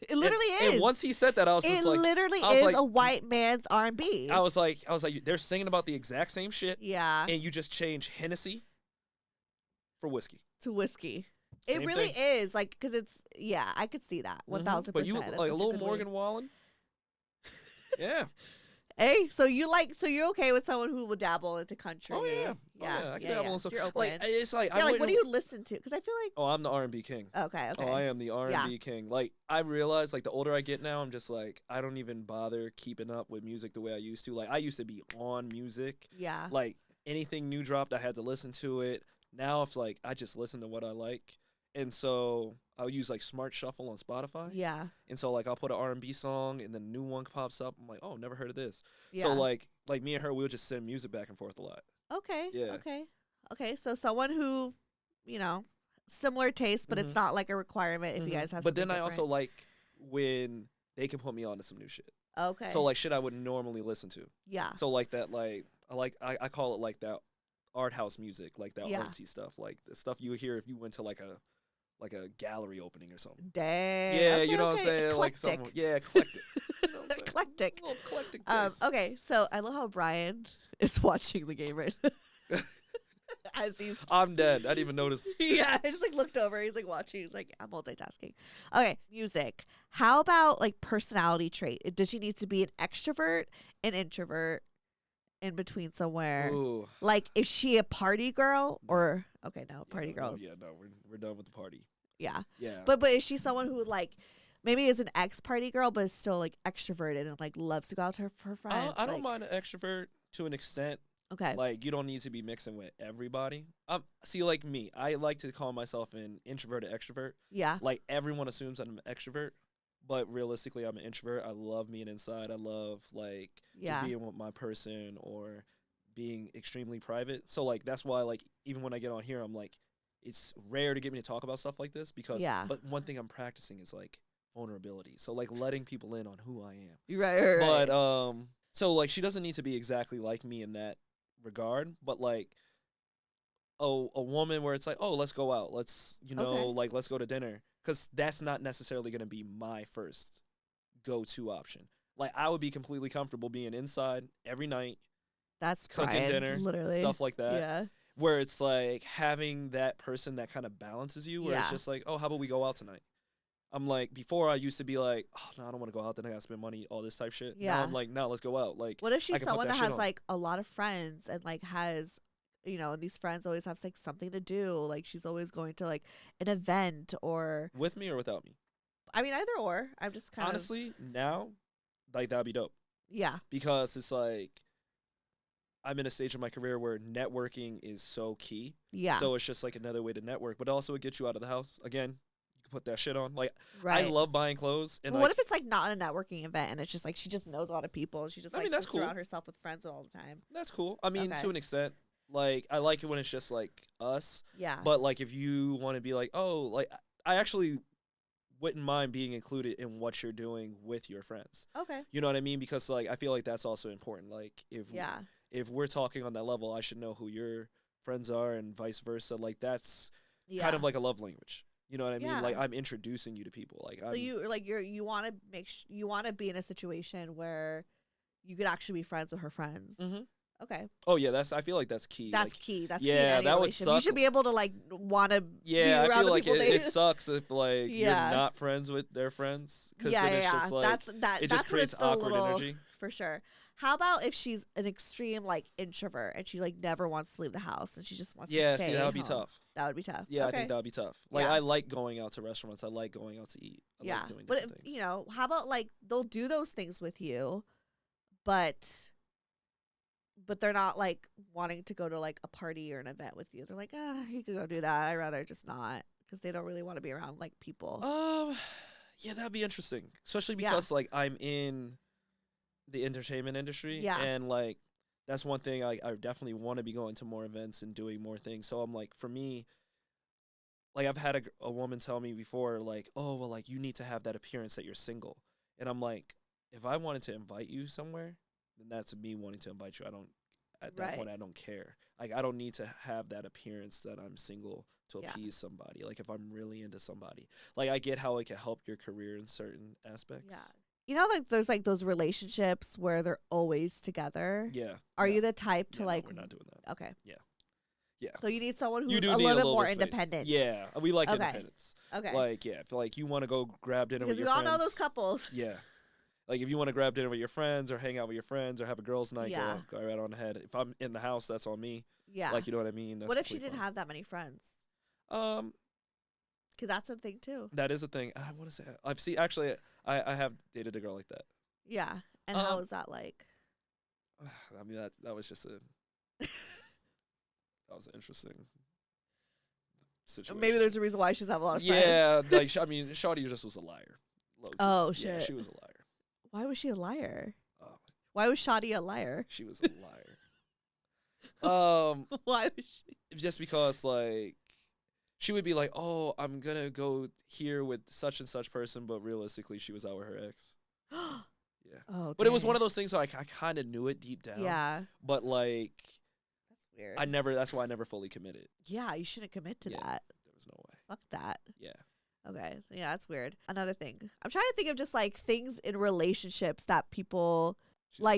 It literally is. And once he said that, I was just like, it literally is a white man's R&B. I was like, they're singing about the exact same shit. Yeah. And you just change Hennessy for whiskey. To whiskey. Same it really thing. is like because it's I could see that 1,000%. But you like a little Morgan Wallen. Yeah. Hey, so you're okay with someone who will dabble into country? Oh yeah. I can dabble in stuff. Like it's like like what do you listen to? Because I feel like I'm the R&B king. Okay. Oh, I am the R&B king. Like I realize, like the older I get now, I'm just like I don't even bother keeping up with music the way I used to. Like I used to be on music. Yeah. Like anything new dropped, I had to listen to it. Now it's like I just listen to what I like. And so I'll use like Smart Shuffle on Spotify. Yeah. And so like I'll put an R&B song and then a new one pops up. I'm like, oh, never heard of this. Yeah. So like me and her, we'll just send music back and forth a lot. Okay. Yeah. Okay. So someone who, similar taste, but it's not like a requirement if you guys have. But then different. I also like when they can put me on to some new shit. Okay. So like shit I wouldn't normally listen to. Yeah. So like that, like I call it like that art house music, like that artsy stuff, like the stuff you would hear if you went to like a gallery opening or something. Dang. Yeah, okay, you know what I'm saying? Eclectic. Like eclectic. You know what I'm saying? Eclectic. A little eclectic taste. Okay, so I love how Brian is watching the game right now. As he's I'm dead. I didn't even notice. Yeah, I just like looked over. He's like watching. He's like, I'm multitasking. Okay, music. How about like personality trait? Does she need to be an extrovert, an introvert, in between somewhere? Ooh. Like, is she a party girl or party girls? No, we're done with the party. Yeah. Yeah. But is she someone who like maybe is an ex-party girl but is still like extroverted and like loves to go out to her friends? I don't mind an extrovert to an extent. Okay. Like you don't need to be mixing with everybody. See, like me, I like to call myself an introverted extrovert. Yeah. Like everyone assumes that I'm an extrovert, but realistically, I'm an introvert. I love being inside. I love like just being with my person or being extremely private. So like that's why like even when I get on here, I'm like, it's rare to get me to talk about stuff like this because. But one thing I'm practicing is like vulnerability. So like letting people in on who I am. Right. But so like she doesn't need to be exactly like me in that regard, but like a woman where it's like, oh, let's go out, let's like let's go to dinner, because that's not necessarily going to be my first go-to option. Like I would be completely comfortable being inside every night, that's cooking Brian, dinner, literally stuff like that. Yeah. Where it's like having that person that kind of balances you, where it's just like, oh, how about we go out tonight? I'm like, before I used to be like, oh, no, I don't want to go out, then I gotta spend money, all this type shit. Yeah. Now I'm like, no, let's go out. Like, what if she's someone that has on. like a lot of friends and like has, and these friends always have like something to do. Like she's always going to like an event or. With me or without me? I mean, either or. I'm just kind honestly, now, like that'd be dope. Yeah. Because it's like, I'm in a stage of my career where networking is so key. Yeah. So it's just like another way to network, but also it gets you out of the house. Again, you can put that shit on. Like, I love buying clothes. And what if it's like not a networking event and it's just like she just knows a lot of people and she just like that's cool. surround herself with friends all the time? That's cool. I mean, to an extent. Like, I like it when it's just like us. Yeah. But like, if you want to be like, oh, like, I actually wouldn't mind being included in what you're doing with your friends. Okay. You know what I mean? Because like, I feel like that's also important. Like, if we're talking on that level, I should know who your friends are and vice versa. Like that's kind of like a love language. You know what I mean? Like I'm introducing you to people. Like so you want to you want to be in a situation where you could actually be friends with her friends. Mm-hmm. Okay. Oh yeah, I feel like that's key. That's like, key. That's key. In that would suck. You should be able to like want to. Yeah, be I feel like it sucks if like you're not friends with their friends. Cause then it's just like it just creates awkward energy. For sure. How about if she's an extreme like introvert and she like never wants to leave the house and she just wants to stay see, that would be home? tough. That would be tough. Yeah, I think that would be tough. Like I like going out to restaurants. I like going out to eat. I like doing different things. How about like they'll do those things with you, but they're not like wanting to go to like a party or an event with you. They're like, you could go do that. I'd rather just not, because they don't really want to be around like people. Yeah, that'd be interesting, especially because like I'm in the entertainment industry, and like that's one thing I definitely want to be going to more events and doing more things. So I'm like, for me, like I've had a woman tell me before, like, oh well, like you need to have that appearance that you're single, And I'm like, if I wanted to invite you somewhere, then that's me wanting to invite you. At that point, I don't care. Like, I don't need to have that appearance that I'm single to appease somebody. Like, if I'm really into somebody. Like, I get how it can help your career in certain aspects. Yeah. You know, like, there's, like, those relationships where they're always together. Yeah. Are you the type to, like... No, we're not doing that. Okay. Yeah. Yeah. So you need someone who's a little bit more independent. Yeah. We like independence. Okay. Like, yeah. If, like, you want to go grab dinner with your friends. Because we all know those couples. Yeah. Like, if you want to grab dinner with your friends or hang out with your friends or have a girls' night, go right on ahead. If I'm in the house, that's on me. Yeah. Like, you know what I mean? That's what if she didn't have that many friends? Because that's a thing, too. That is a thing. And I want to say, I have dated a girl like that. Yeah. And how was that like? I mean, that was just that was an interesting situation. Maybe there's a reason why she doesn't have a lot of friends. Yeah. Like, I mean, Shawty just was a liar. Low-key. Oh, shit. Yeah, she was a liar. Why was she a liar? Why was Shadi a liar? She was a liar. Why was she? Just because, like, she would be like, "Oh, I'm gonna go here with such and such person," but realistically, she was out with her ex. Yeah. Oh, but it was one of those things. Like, I kind of knew it deep down. Yeah. But like, that's weird. That's why I never fully committed. Yeah, you shouldn't commit to that. There was no way. Fuck that. Yeah. Okay. Yeah, that's weird. Another thing. I'm trying to think of just like things in relationships that people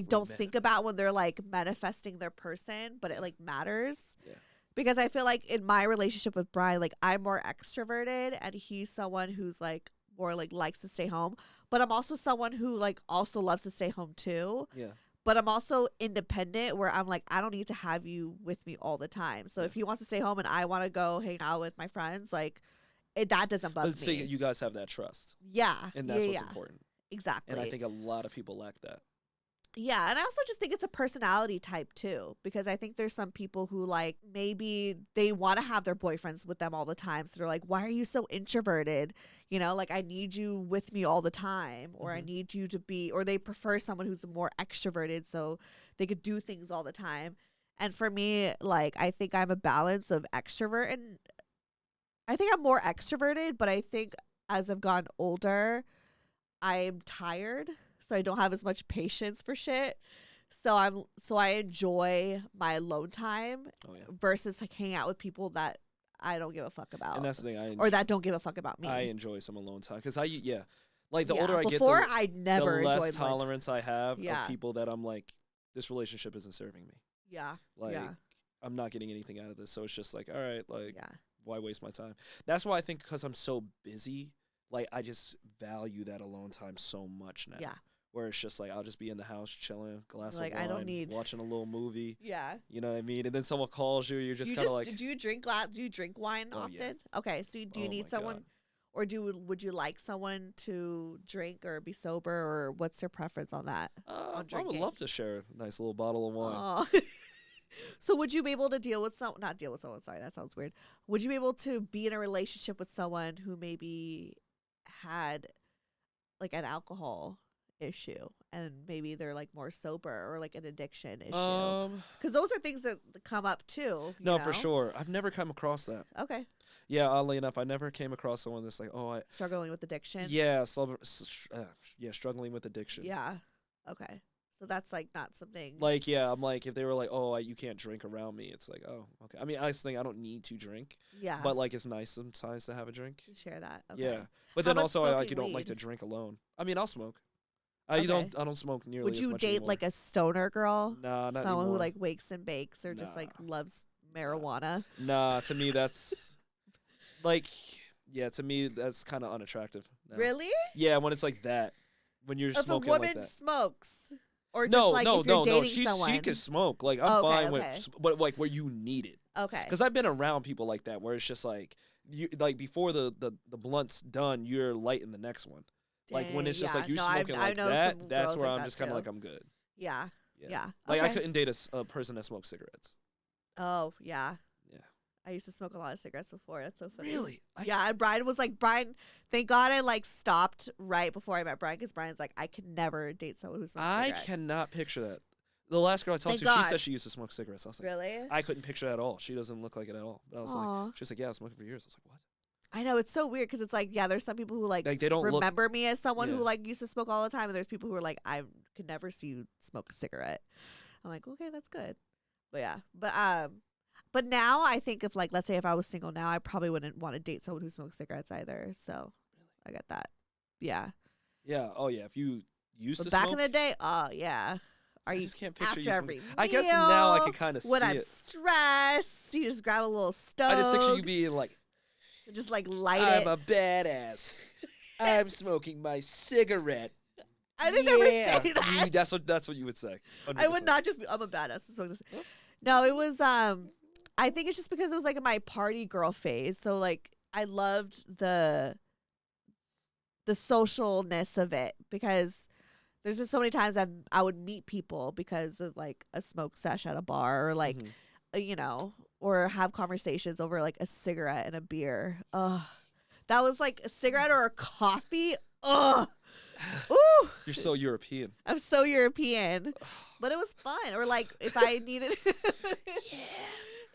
don't think about when they're like manifesting their person, but it like matters. Yeah. Because I feel like in my relationship with Brian, like I'm more extroverted and he's someone who's like more like likes to stay home. But I'm also someone who like also loves to stay home too. Yeah. But I'm also independent where I'm like, I don't need to have you with me all the time. So if he wants to stay home and I want to go hang out with my friends, like that doesn't bug me. So you guys have that trust. Yeah. And that's what's important. Exactly. And I think a lot of people lack that. Yeah, and I also just think it's a personality type too, because I think there's some people who like maybe they want to have their boyfriends with them all the time. So they're like, why are you so introverted? You know, like I need you with me all the time, or I need you to be, or they prefer someone who's more extroverted so they could do things all the time. And for me, like I think I'm a balance of extrovert, and I think I'm more extroverted, but I think as I've gotten older, I'm tired. So I don't have as much patience for shit. So I enjoy my alone time versus like hanging out with people that I don't give a fuck about. And that's the thing, or that don't give a fuck about me. I enjoy some alone time because like the older I get, before I never the less enjoyed tolerance I have of people that I'm like, this relationship isn't serving me. Yeah. Like I'm not getting anything out of this. So it's just like, all right, like why waste my time? That's why I think because I'm so busy, like I just value that alone time so much now. Yeah. Where it's just like I'll just be in the house chilling, glass of wine, watching a little movie. Yeah. You know what I mean? And then someone calls you, you're just kind of like. Do you drink wine often? Yeah. Okay, so do you need someone, or would you like someone to drink or be sober, or what's your preference on that? I would love to share a nice little bottle of wine. So would you be able to not deal with someone? Sorry, that sounds weird. Would you be able to be in a relationship with someone who maybe had like an alcohol issue and maybe they're like more sober, or like an addiction issue? Because those are things that come up too. No, for sure. I've never come across that. Okay. Yeah, oddly enough, I never came across someone that's like, struggling with addiction. Yeah, struggling with addiction. Yeah. Okay. So that's like not something. Like, yeah, I'm like, if they were like, you can't drink around me, it's like, oh, okay. I mean, I just think I don't need to drink. Yeah. But like, it's nice sometimes to have a drink. Share that. Okay. Yeah. But then also, I don't like to drink alone. I mean, I'll smoke. I don't smoke nearly as much. Would you date like a stoner girl? Nah, not someone anymore. Who like wakes and bakes, or just like loves marijuana? Nah, to me that's like, to me that's kind of unattractive. No. Really? Yeah, when it's like that, when you're smoking like that. If a woman smokes, or just if you're dating someone. She can smoke. Like I'm fine with, but like where you need it. Okay. Because I've been around people like that where it's just like you like before the blunt's done, you're lighting the next one. Like when it's just like you smoking like that, that's where I'm just kind of like I'm good. Yeah. Yeah. Like I couldn't date a person that smokes cigarettes. Oh yeah. Yeah. I used to smoke a lot of cigarettes before. That's so funny. Really? Yeah. And Brian was like, thank God I like stopped right before I met Brian, because Brian's like, I could never date someone who smokes cigarettes. I cannot picture that. The last girl I talked to, she said she used to smoke cigarettes. I was like, really? I couldn't picture that at all. She doesn't look like it at all. But I was like, she was like, yeah, I was smoking for years. I was like, what? I know, it's so weird because it's like, yeah, there's some people who like they don't remember me as someone who like used to smoke all the time, and there's people who are like, I could never see you smoke a cigarette. I'm like, okay, that's good. But yeah, but now I think if like, let's say if I was single now, I probably wouldn't want to date someone who smokes cigarettes either. So I get that. Yeah. Yeah. Oh yeah. If you used to back smoke in the day, oh yeah. I just can't picture after you every smoking. meal, I guess now I can kind of see when I'm it. stressed, you just grab a little stove. I just picture you being like, just like light I'm it. a badass. I'm smoking my cigarette. I didn't ever say that. That's what you would say. 100%. I would not just be, I'm a badass. No, it was I think it's just because it was like in my party girl phase. So like I loved the socialness of it, because there's been so many times I would meet people because of like a smoke sesh at a bar, or like you know, or have conversations over like a cigarette and a beer. That was like a cigarette or a coffee. Ooh. You're so European. I'm so European. But it was fun. Or like if I needed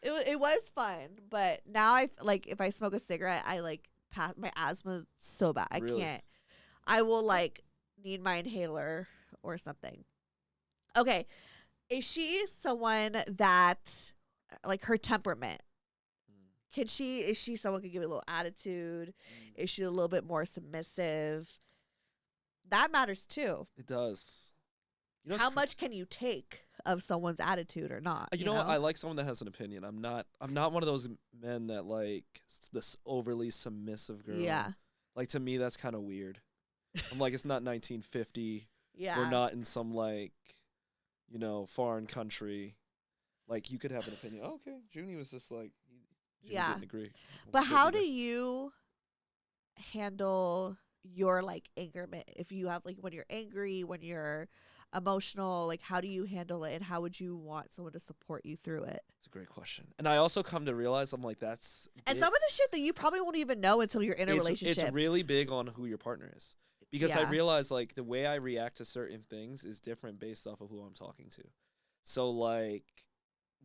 it was fun. But now if I smoke a cigarette, I like my asthma is so bad. I can't. I will like need my inhaler or something. Okay. Is she someone that like her temperament? Is she someone who can give a little attitude? Is she a little bit more submissive? That matters too. It does. You know, how much can you take of someone's attitude or not? You know what? I like someone that has an opinion. I'm not one of those men that like this overly submissive girl. Yeah. Like to me, that's kind of weird. I'm like, it's not 1950. Yeah. We're not in some like, you know, foreign country. Like you could have an opinion. Oh, okay, Junie was just like, Junie didn't agree. But how do you handle your like anger? If you have like when you're angry, when you're emotional, like how do you handle it, and how would you want someone to support you through it? It's a great question. And I also come to realize I'm like, that's and some of the shit that you probably won't even know until you're in a relationship. It's really big on who your partner is, because I realize like the way I react to certain things is different based off of who I'm talking to. So like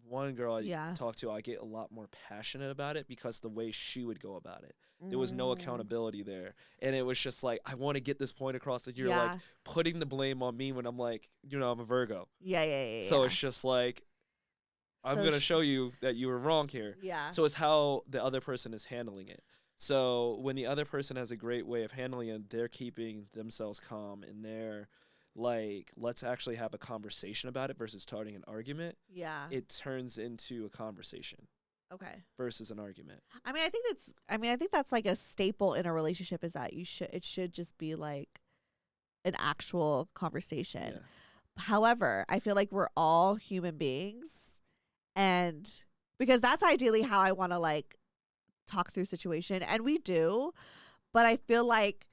one girl I talked to, I get a lot more passionate about it because the way she would go about it. There was no accountability there. And it was just like, I want to get this point across that you're like putting the blame on me when I'm like, you know, I'm a Virgo. Yeah. So it's just like, I'm going to show you that you were wrong here. Yeah. So it's how the other person is handling it. So when the other person has a great way of handling it, they're keeping themselves calm and they're like, let's actually have a conversation about it versus starting an argument. Yeah. It turns into a conversation. Okay. Versus an argument. I think that's like a staple in a relationship, is that it should just be like an actual conversation. Yeah. However, I feel like we're all human beings, and because that's ideally how I want to like talk through situation, and we do, but I feel like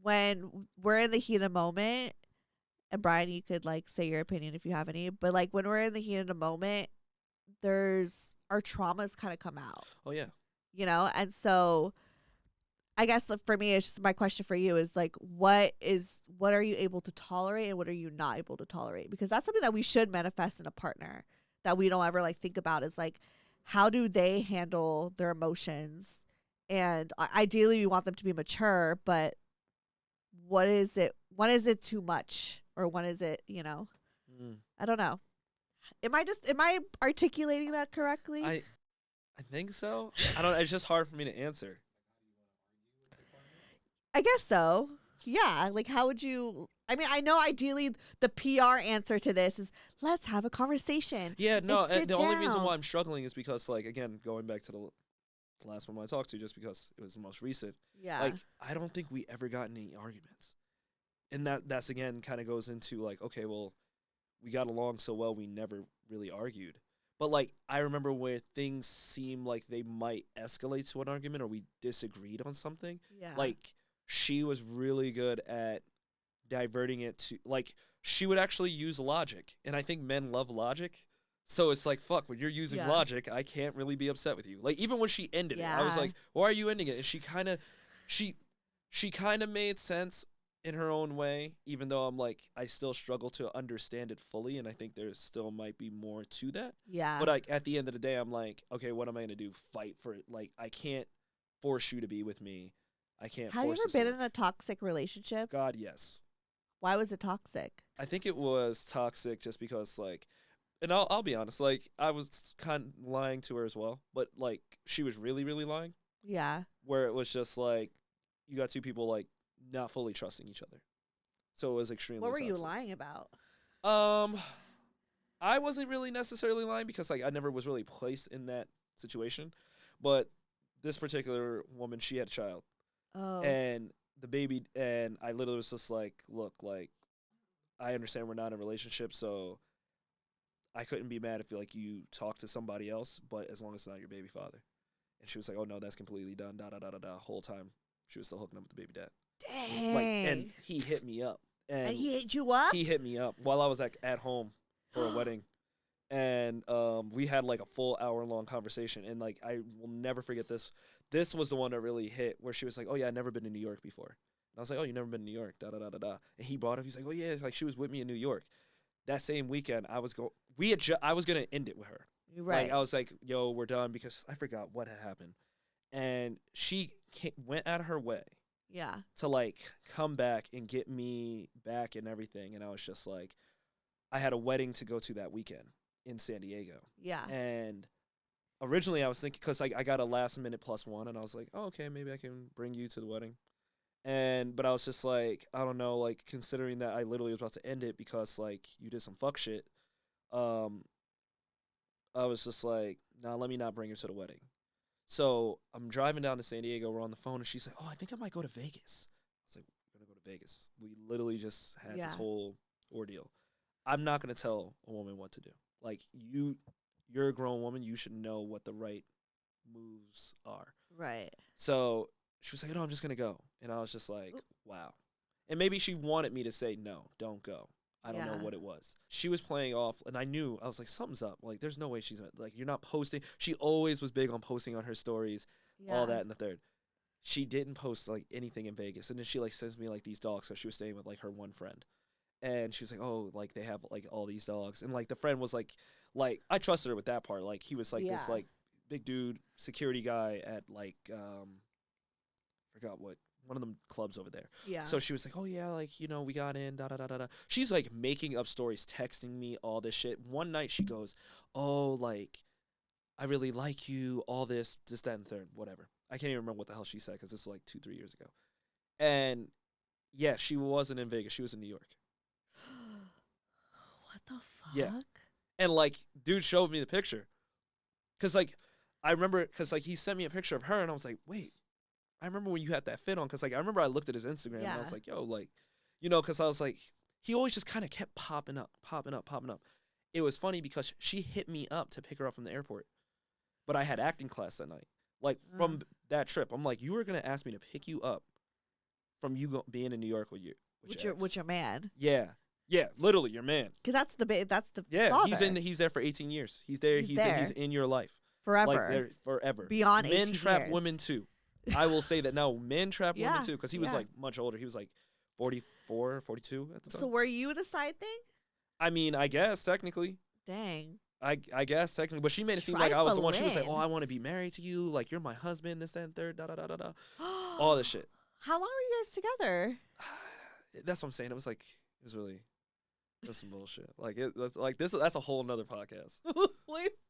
when we're in the heat of the moment, and Brian, you could like say your opinion if you have any, but like when we're in the heat of the moment, our traumas kind of come out. Oh yeah. You know, and so I guess for me, it's just my question for you is like, what are you able to tolerate and what are you not able to tolerate? Because that's something that we should manifest in a partner, that we don't ever like think about, is like, how do they handle their emotions? And ideally we want them to be mature, but when is it too much, or when is it, you know, I don't know. Am I articulating that correctly? I think so. I don't. It's just hard for me to answer. I guess so. Yeah. Like, how would you? I mean, I know ideally the PR answer to this is let's have a conversation. Yeah. No. The only reason why I'm struggling is because, like, again, going back to the last one I talked to, just because it was the most recent. Yeah. Like, I don't think we ever got in any arguments, and that's again kind of goes into like, okay, well, we got along so well, we never really argued. But, like, I remember where things seemed like they might escalate to an argument or we disagreed on something. Yeah. Like, she was really good at diverting it to, like, she would actually use logic. And I think men love logic. So it's like, fuck, when you're using logic, I can't really be upset with you. Like, even when she ended it, I was like, why are you ending it? And she kind of made sense in her own way, even though I'm like, I still struggle to understand it fully, and I think there still might be more to that. Yeah. But like at the end of the day, I'm like, okay, what am I gonna do? Fight for it? Like, I can't force you to be with me. I can't Have force you ever been in a toxic relationship? God, yes. Why was it toxic? I think it was toxic just because, like, and I'll be honest, like, I was kind of lying to her as well, but, like, she was really, really lying. Yeah. Where it was just, like, you got two people, like, not fully trusting each other. So it was extremely What were toxic. you lying about? I wasn't really necessarily lying because, like, I never was really placed in that situation. But this particular woman, she had a child. Oh. And the baby, and I literally was just like, look, like, I understand we're not in a relationship, so I couldn't be mad if, like, you talk to somebody else, but as long as it's not your baby father. And she was like, oh, no, that's completely done, da-da-da-da-da. Whole time, she was still hooking up with the baby dad. Dang. Like, and he hit me up. And he hit you up? He hit me up while I was at home for a wedding. And we had, like, a full hour-long conversation. And, like, I will never forget this. This was the one that really hit, where she was like, oh, yeah, I've never been to New York before. And I was like, oh, you never been to New York, da-da-da-da-da. And he brought up, he's like, oh, yeah, it's like she was with me in New York. That same weekend, I was going to end it with her. Right. Like, I was like, yo, we're done, because I forgot what had happened. And she went out of her way. Yeah. To, like, come back and get me back and everything. And I was just like, I had a wedding to go to that weekend in San Diego. Yeah. And originally I was thinking, because I got a last minute +1, and I was like, oh, okay, maybe I can bring you to the wedding. But I was just like, I don't know, like, considering that I literally was about to end it because, like, you did some fuck shit. I was just like, nah, let me not bring her to the wedding. So I'm driving down to San Diego. We're on the phone, and she's like, oh, I think I might go to Vegas. I was like, we're going to go to Vegas. We literally just had this whole ordeal. I'm not going to tell a woman what to do. Like, you're a grown woman. You should know what the right moves are. Right. So she was like, no, I'm just going to go. And I was just like, wow. And maybe she wanted me to say, no, don't go. I don't know what it was. She was playing off, and I knew, I was like, something's up. Like, there's no way she's, like, you're not posting. She always was big on posting on her stories, all that and the third. She didn't post, like, anything in Vegas. And then she, like, sends me, like, these dogs. So she was staying with, like, her one friend. And she was like, oh, like, they have, like, all these dogs. And, like, the friend was, like, I trusted her with that part. Like, he was, like, this, like, big dude, security guy at, like, forgot what. One of them clubs over there. Yeah. So she was like, oh, yeah, like, you know, we got in, da-da-da-da-da. She's, like, making up stories, texting me all this shit. One night she goes, oh, like, I really like you, all this, that, and third, whatever. I can't even remember what the hell she said because this was, like, 2-3 years ago. And, yeah, she wasn't in Vegas. She was in New York. What the fuck? Yeah. And, like, dude showed me the picture. Because, like, I remember, because, like, he sent me a picture of her, and I was like, wait. I remember when you had that fit on, because, like, I remember I looked at his Instagram, and I was like, yo, like, you know, because I was like, he always just kind of kept popping up. It was funny because she hit me up to pick her up from the airport, but I had acting class that night. Like, from that trip, I'm like, you were going to ask me to pick you up from you being in New York with your man. Yeah. Yeah, literally, your man. Because that's the father. He's there for 18 years. He's in your life. Forever. Like, forever. Beyond 18 Men trap years. women, too. I will say that, no, men trap women too, because he was like much older. He was like 44, 42 at the time. So were you the side thing? I mean, I guess technically. Dang. I guess technically, but she made it seem like I was the one. She was like, oh, I want to be married to you. Like, you're my husband, this, that, and third, da-da-da-da-da. All this shit. How long were you guys together? That's what I'm saying. It was some bullshit. Like, that's a whole nother podcast.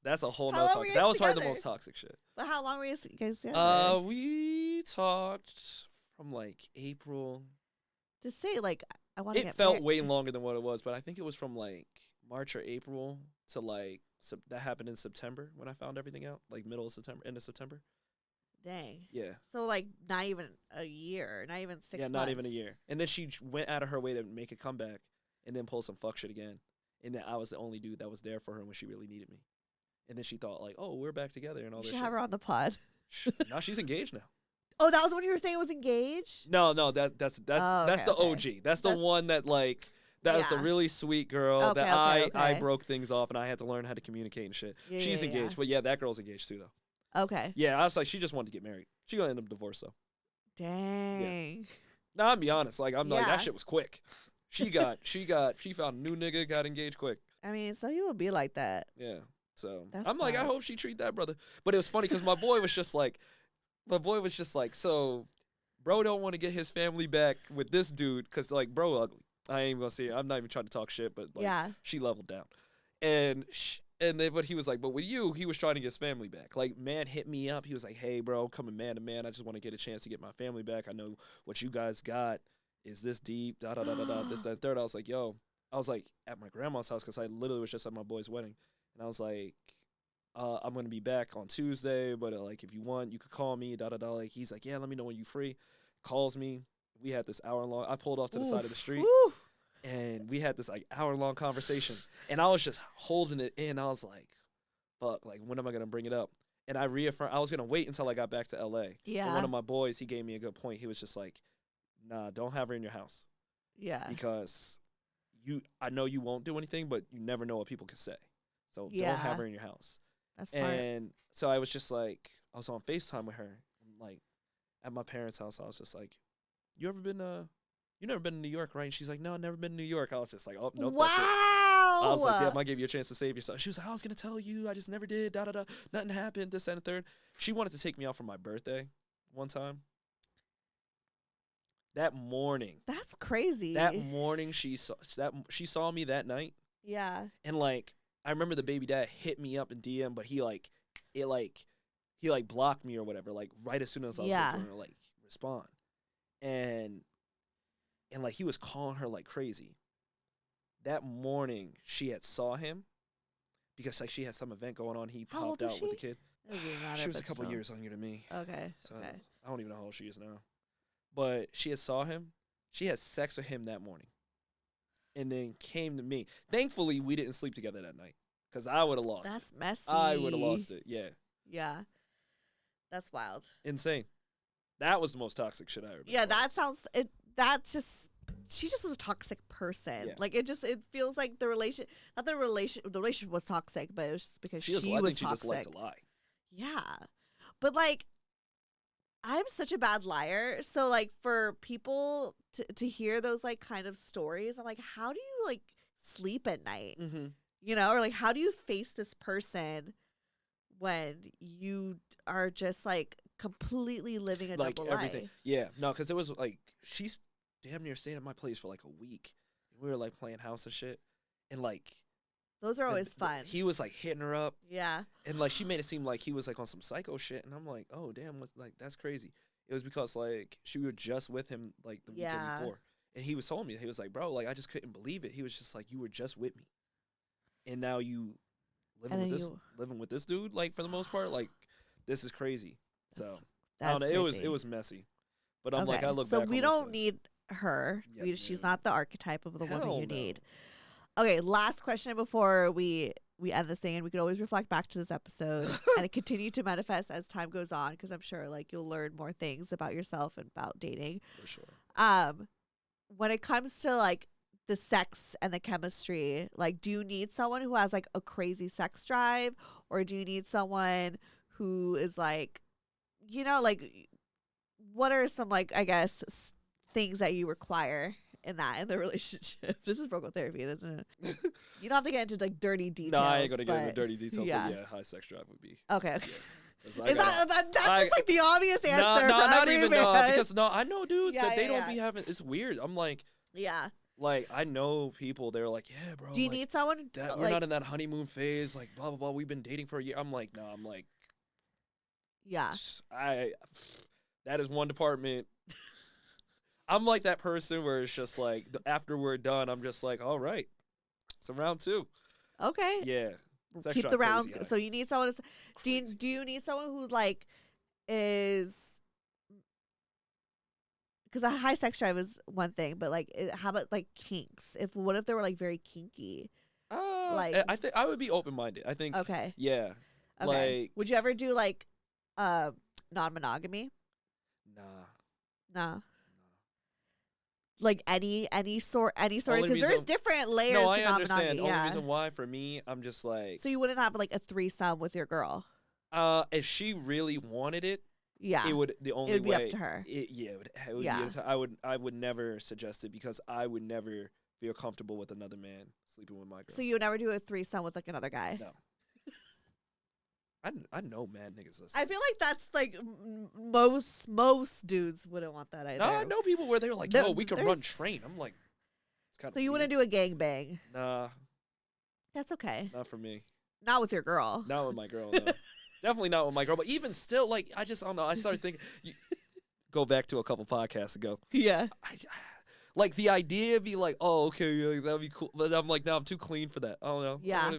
That's a whole nother podcast. That was probably the most toxic shit. But how long were you guys together? We talked from, like, April. To say, like, I want to get It felt married. way longer than what it was, but I think it was from, like, March or April to, like, that happened in September when I found everything out. Like, middle of September, end of September. Dang. Yeah. So, like, not even a year, not even 6 months. Yeah, not even a year. And then she went out of her way to make a comeback and then pull some fuck shit again. And then I was the only dude that was there for her when she really needed me. And then she thought, like, oh, we're back together and all this shit. You should have her on the pod. Now she's engaged now. Oh, that was when you were saying was engaged? No, that's the OG. That's the one that, like, that was the really sweet girl that I broke things off and I had to learn how to communicate and shit. Yeah, she's engaged. But, yeah, that girl's engaged too, though. Okay. Yeah, I was like, she just wanted to get married. She going to end up divorced, though. Dang. Yeah. Now, I'll be honest. Like, I'm like, that shit was quick. She found a new nigga, got engaged quick. I mean, some people be like that. Yeah. So that's I'm like, I hope she treat that brother. But it was funny because my boy was just like, my boy was just like, so bro don't want to get his family back with this dude because, like, bro ugly. I ain't gonna say it. I'm not even trying to talk shit, but, like, she leveled down. And then, but he was like, but with you, he was trying to get his family back. Like, man hit me up. He was like, hey, bro, coming man to man. I just want to get a chance to get my family back. I know what you guys got is this deep, da-da-da-da-da, this, that, and third. I was like, yo. I was, like, at my grandma's house because I literally was just at my boy's wedding. And I was like, I'm going to be back on Tuesday, but, like, if you want, you could call me, da-da-da. Like, he's like, yeah, let me know when you're free. Calls me. We had this hour-long. I pulled off to the side of the street. And we had this, like, hour-long conversation. And I was just holding it in. I was like, fuck, like, when am I going to bring it up? And I reaffirmed, I was going to wait until I got back to L.A. Yeah. And one of my boys, he gave me a good point. He was just like, nah, don't have her in your house. Yeah. Because I know you won't do anything, but you never know what people can say. So don't have her in your house. That's smart. And so I was just like, I was on FaceTime with her. Like, at my parents' house, I was just like, you never been to New York, right? And she's like, no, I've never been to New York. I was just like, oh, nope, wow. That's it. I was like, damn, I gave you a chance to save yourself. She was like, I was going to tell you. I just never did, da-da-da. Nothing happened, this, that, and the third. She wanted to take me out for my birthday one time. That morning. That's crazy. That morning, she saw me that night. Yeah. And, like, I remember the baby dad hit me up in DM, but he blocked me or whatever, like, right as soon as I was going to, like, respond. And like, he was calling her like crazy. That morning, she had saw him because, like, she had some event going on. He popped out with the kid. She was a couple years younger than me. Okay. So I don't even know how old she is now. But she had saw him. She had sex with him that morning. And then came to me. Thankfully, we didn't sleep together that night because I would have lost it. That's messy. I would have lost it, yeah. Yeah. That's wild. Insane. That was the most toxic shit I ever. Yeah, she just was a toxic person. Yeah. Like, it feels like the relationship was toxic, but it was just because she was toxic. She just liked to lie. Yeah. But, like, I'm such a bad liar. So, like, for people to hear those, like, kind of stories, I'm like, how do you, like, sleep at night? Mm-hmm. You know, or, like, how do you face this person when you are just, like, completely living a double everything life? Yeah. No, because it was, like, she's damn near staying at my place for, like, a week. We were, like, playing house and shit. And, like, those are always fun. He was, like, hitting her up. Yeah. And, like, she made it seem like he was, like, on some psycho shit. And I'm like, oh, damn, that's crazy. It was because, like, she was just with him, like, the weekend before. And he was telling me, he was like, bro, like, I just couldn't believe it. He was just like, you were just with me. And now you living with this dude, like, for the most part, like, this is crazy. So, I don't know, it was messy. But I'm like, I look back on so we don't need her. Yep, she's not the archetype of the woman you need. Okay, last question before we end this thing, and we could always reflect back to this episode and continue to manifest as time goes on, because I'm sure, like, you'll learn more things about yourself and about dating. For sure. When it comes to, like, the sex and the chemistry, like, do you need someone who has, like, a crazy sex drive, or do you need someone who is, like, you know, like, what are some, like, I guess, things that you require in the relationship? This is vocal therapy, isn't it? You don't have to get into, like, dirty details. No, I ain't gonna get into dirty details, but yeah, high sex drive would be. Okay. Yeah. That's just like the obvious answer. No, not even, because I know dudes that they don't be having, it's weird. I'm like, yeah. Like, I know people, they're like, yeah, bro. Do you need someone? We're not in that honeymoon phase, like, blah, blah, blah. We've been dating for a year. I'm like, no, yeah. That is one department. I'm like that person where it's just like, after we're done, I'm just like, all right, it's a round two. Okay. Yeah. Keep the rounds. So you need someone. Do you need someone who's like is? Because a high sex drive is one thing, but like, how about like kinks? What if they were like very kinky? Like, I think I would be open minded. I think. Okay. Yeah. Okay. Like, would you ever do like non-monogamy? Nah. Like any sort, because there's different layers. No, I understand. Only reason why for me, I'm just like. So you wouldn't have like a threesome with your girl? If she really wanted it, yeah, it would. The only it would way, be up to her. It would be up to, I would never suggest it because I would never feel comfortable with another man sleeping with my girl. So you would never do a threesome with like another guy? No. I know mad niggas listen. I feel like that's like most dudes wouldn't want that either. No, I know people where they're like, yo, we can run train. I'm like, it's kind of. So you wouldn't do a gangbang? Nah. That's okay. Not for me. Not with your girl. Not with my girl, no. Definitely not with my girl. But even still, like, I don't know. I started thinking, go back to a couple podcasts ago. Yeah. Like, the idea be like, oh, okay, yeah, that would be cool. But I'm like, no, I'm too clean for that. I don't know. Yeah.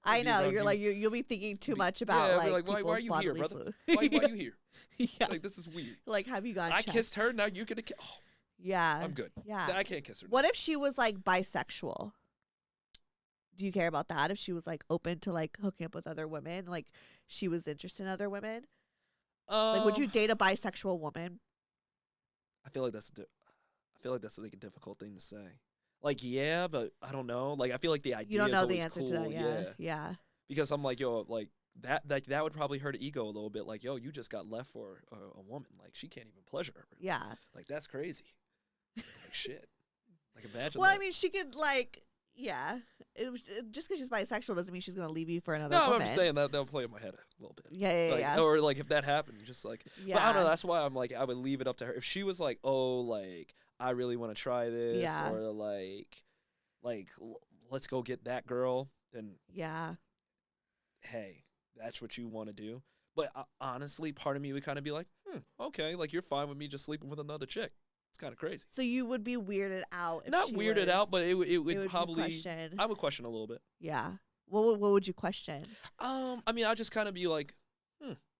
I know. You're like, you'll be thinking too much about, like why are you here, brother? Why are you here? Yeah. Like, this is weird. Like, have you gone I kissed her, now you're going to kiss. Oh, yeah. I'm good. Yeah. I can't kiss her. What if she was, like, bisexual? Do you care about that? If she was, like, open to, like, hooking up with other women? Like, she was interested in other women? Like, would you date a bisexual woman? I feel like that's like a difficult thing to say. Like, yeah, but I don't know. Like, I feel like the idea you don't know is the answer cool. to that. Yeah. Because I'm like, yo, like that would probably hurt ego a little bit. Like, yo, you just got left for a woman. Like, she can't even pleasure her. Yeah. Like, that's crazy. Like, shit. Like, imagine. Well, that. I mean, she could like. Yeah, just because she's bisexual doesn't mean she's gonna leave you for another No, woman. I'm saying that'll play in my head a little bit. Yeah. Or like if that happened, just like. Yeah. But I don't know. That's why I'm like, I would leave it up to her. If she was like, oh, like I really want to try this, Yeah. or like let's go get that girl, then yeah, hey, that's what you want to do. But honestly, part of me would kind of be like, okay, like you're fine with me just sleeping with another chick. It's kind of crazy. So you would be weirded out. If Not weirded out, but it would probably. Question. I would question a little bit. Yeah. What would you question? I mean, I'd just kind of be like,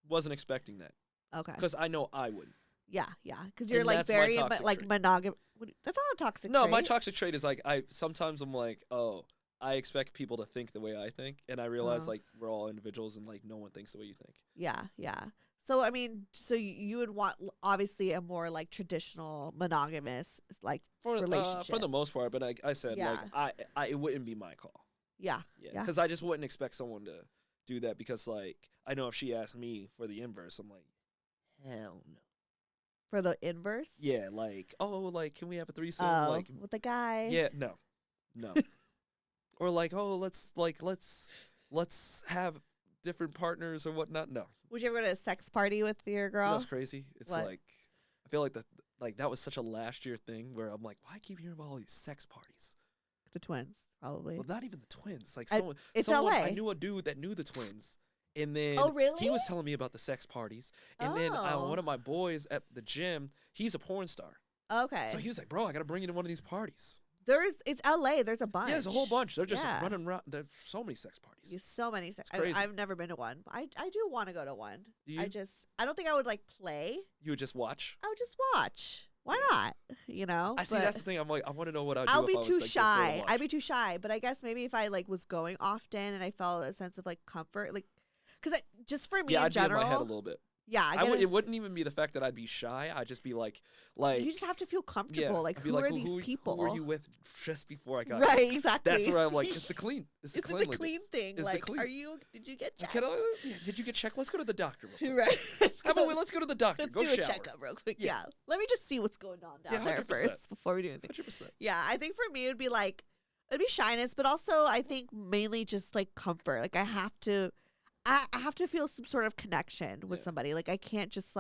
wasn't expecting that. Okay. Because I know I would. Yeah. Because you're And like that's my very toxic like trait. monogamous. That's not a toxic No, trait. my toxic trait is like sometimes I'm like, oh, I expect people to think the way I think, and I realize like we're all individuals and like no one thinks the way you think. Yeah. So I mean, so you would want obviously a more like traditional monogamous like relationship for the most part. But like I said, Yeah. like it wouldn't be my call. Yeah. Because I just wouldn't expect someone to do that because like I know if she asked me for the inverse, I'm like, hell no. For the inverse? Yeah, like, oh, like, can we have a threesome? Oh, Like, with the guy? yeah, no. Or like, oh, let's have different partners or whatnot. No. Would you ever go to a sex party with your girl? That's crazy. It's What? like, I feel like that was such a last year thing where I'm like, why I keep hearing about all these sex parties? The twins, probably. Well, not even the twins. Like it's someone LA. I knew a dude that knew the twins. And then Oh, really? he was telling me about the sex parties. And then Oh. one of my boys at the gym, he's a porn star. Okay. So he was like, bro, I got to bring you to one of these parties. It's LA. There's a bunch. Yeah, there's a whole bunch. They're just Yeah. running around. There's so many sex parties. There's so many sex. It's crazy. I've never been to one. I do want to go to one. Do you? I don't think I would like play. You would just watch? I would just watch. Why not? You know? I see. But That's the thing. I'm like, I want to know what I'd do. I'll if be I was, too like, just there to shy. watch. I'd be too shy. But I guess maybe if I like was going often and I felt a sense of like comfort, like, because just for me Yeah, in I'd general, be in my head a little bit. yeah, It wouldn't even be the fact that I'd be shy. I'd just be like you just have to feel comfortable. yeah. Like, I'd be who like, are these people? Who were you with just before I got Right, here? exactly. That's where I'm like, it's the clean. It's the It's the cleanliness. clean thing. It's the Like, clean. did you get checked? Did you get checked? Let's go to the doctor real quick. Right. How about let's go to the doctor. Let's Go do shower. a checkup real quick. Yeah. Yeah. Let me just see what's going on down Yeah, there 100%. first before we do anything. 100%. Yeah, I think for me it'd be shyness, but also I think mainly just like comfort. Like I have to feel some sort of connection with somebody. Like I can't just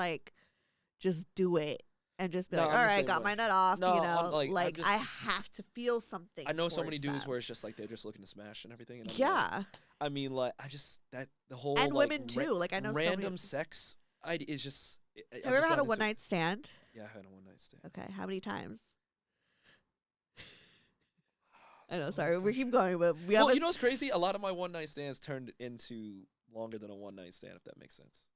do it and just be No, like, I'm all the right, same got way. my nut off. No, You know, I'm like, I'm I just- have to feel something. I know so many towards dudes them. where it's just like they're just looking to smash and everything. And I'm like, Yeah, I mean, like, I just the whole and like, women too. Like I know random so many. sex is just. Have you ever had a one night stand? Yeah, I had a one night stand. Okay, how many times? I know. Sorry, we keep going, but we Well, have. you know what's crazy? A lot of my one night stands turned into longer than a one night stand, if that makes sense.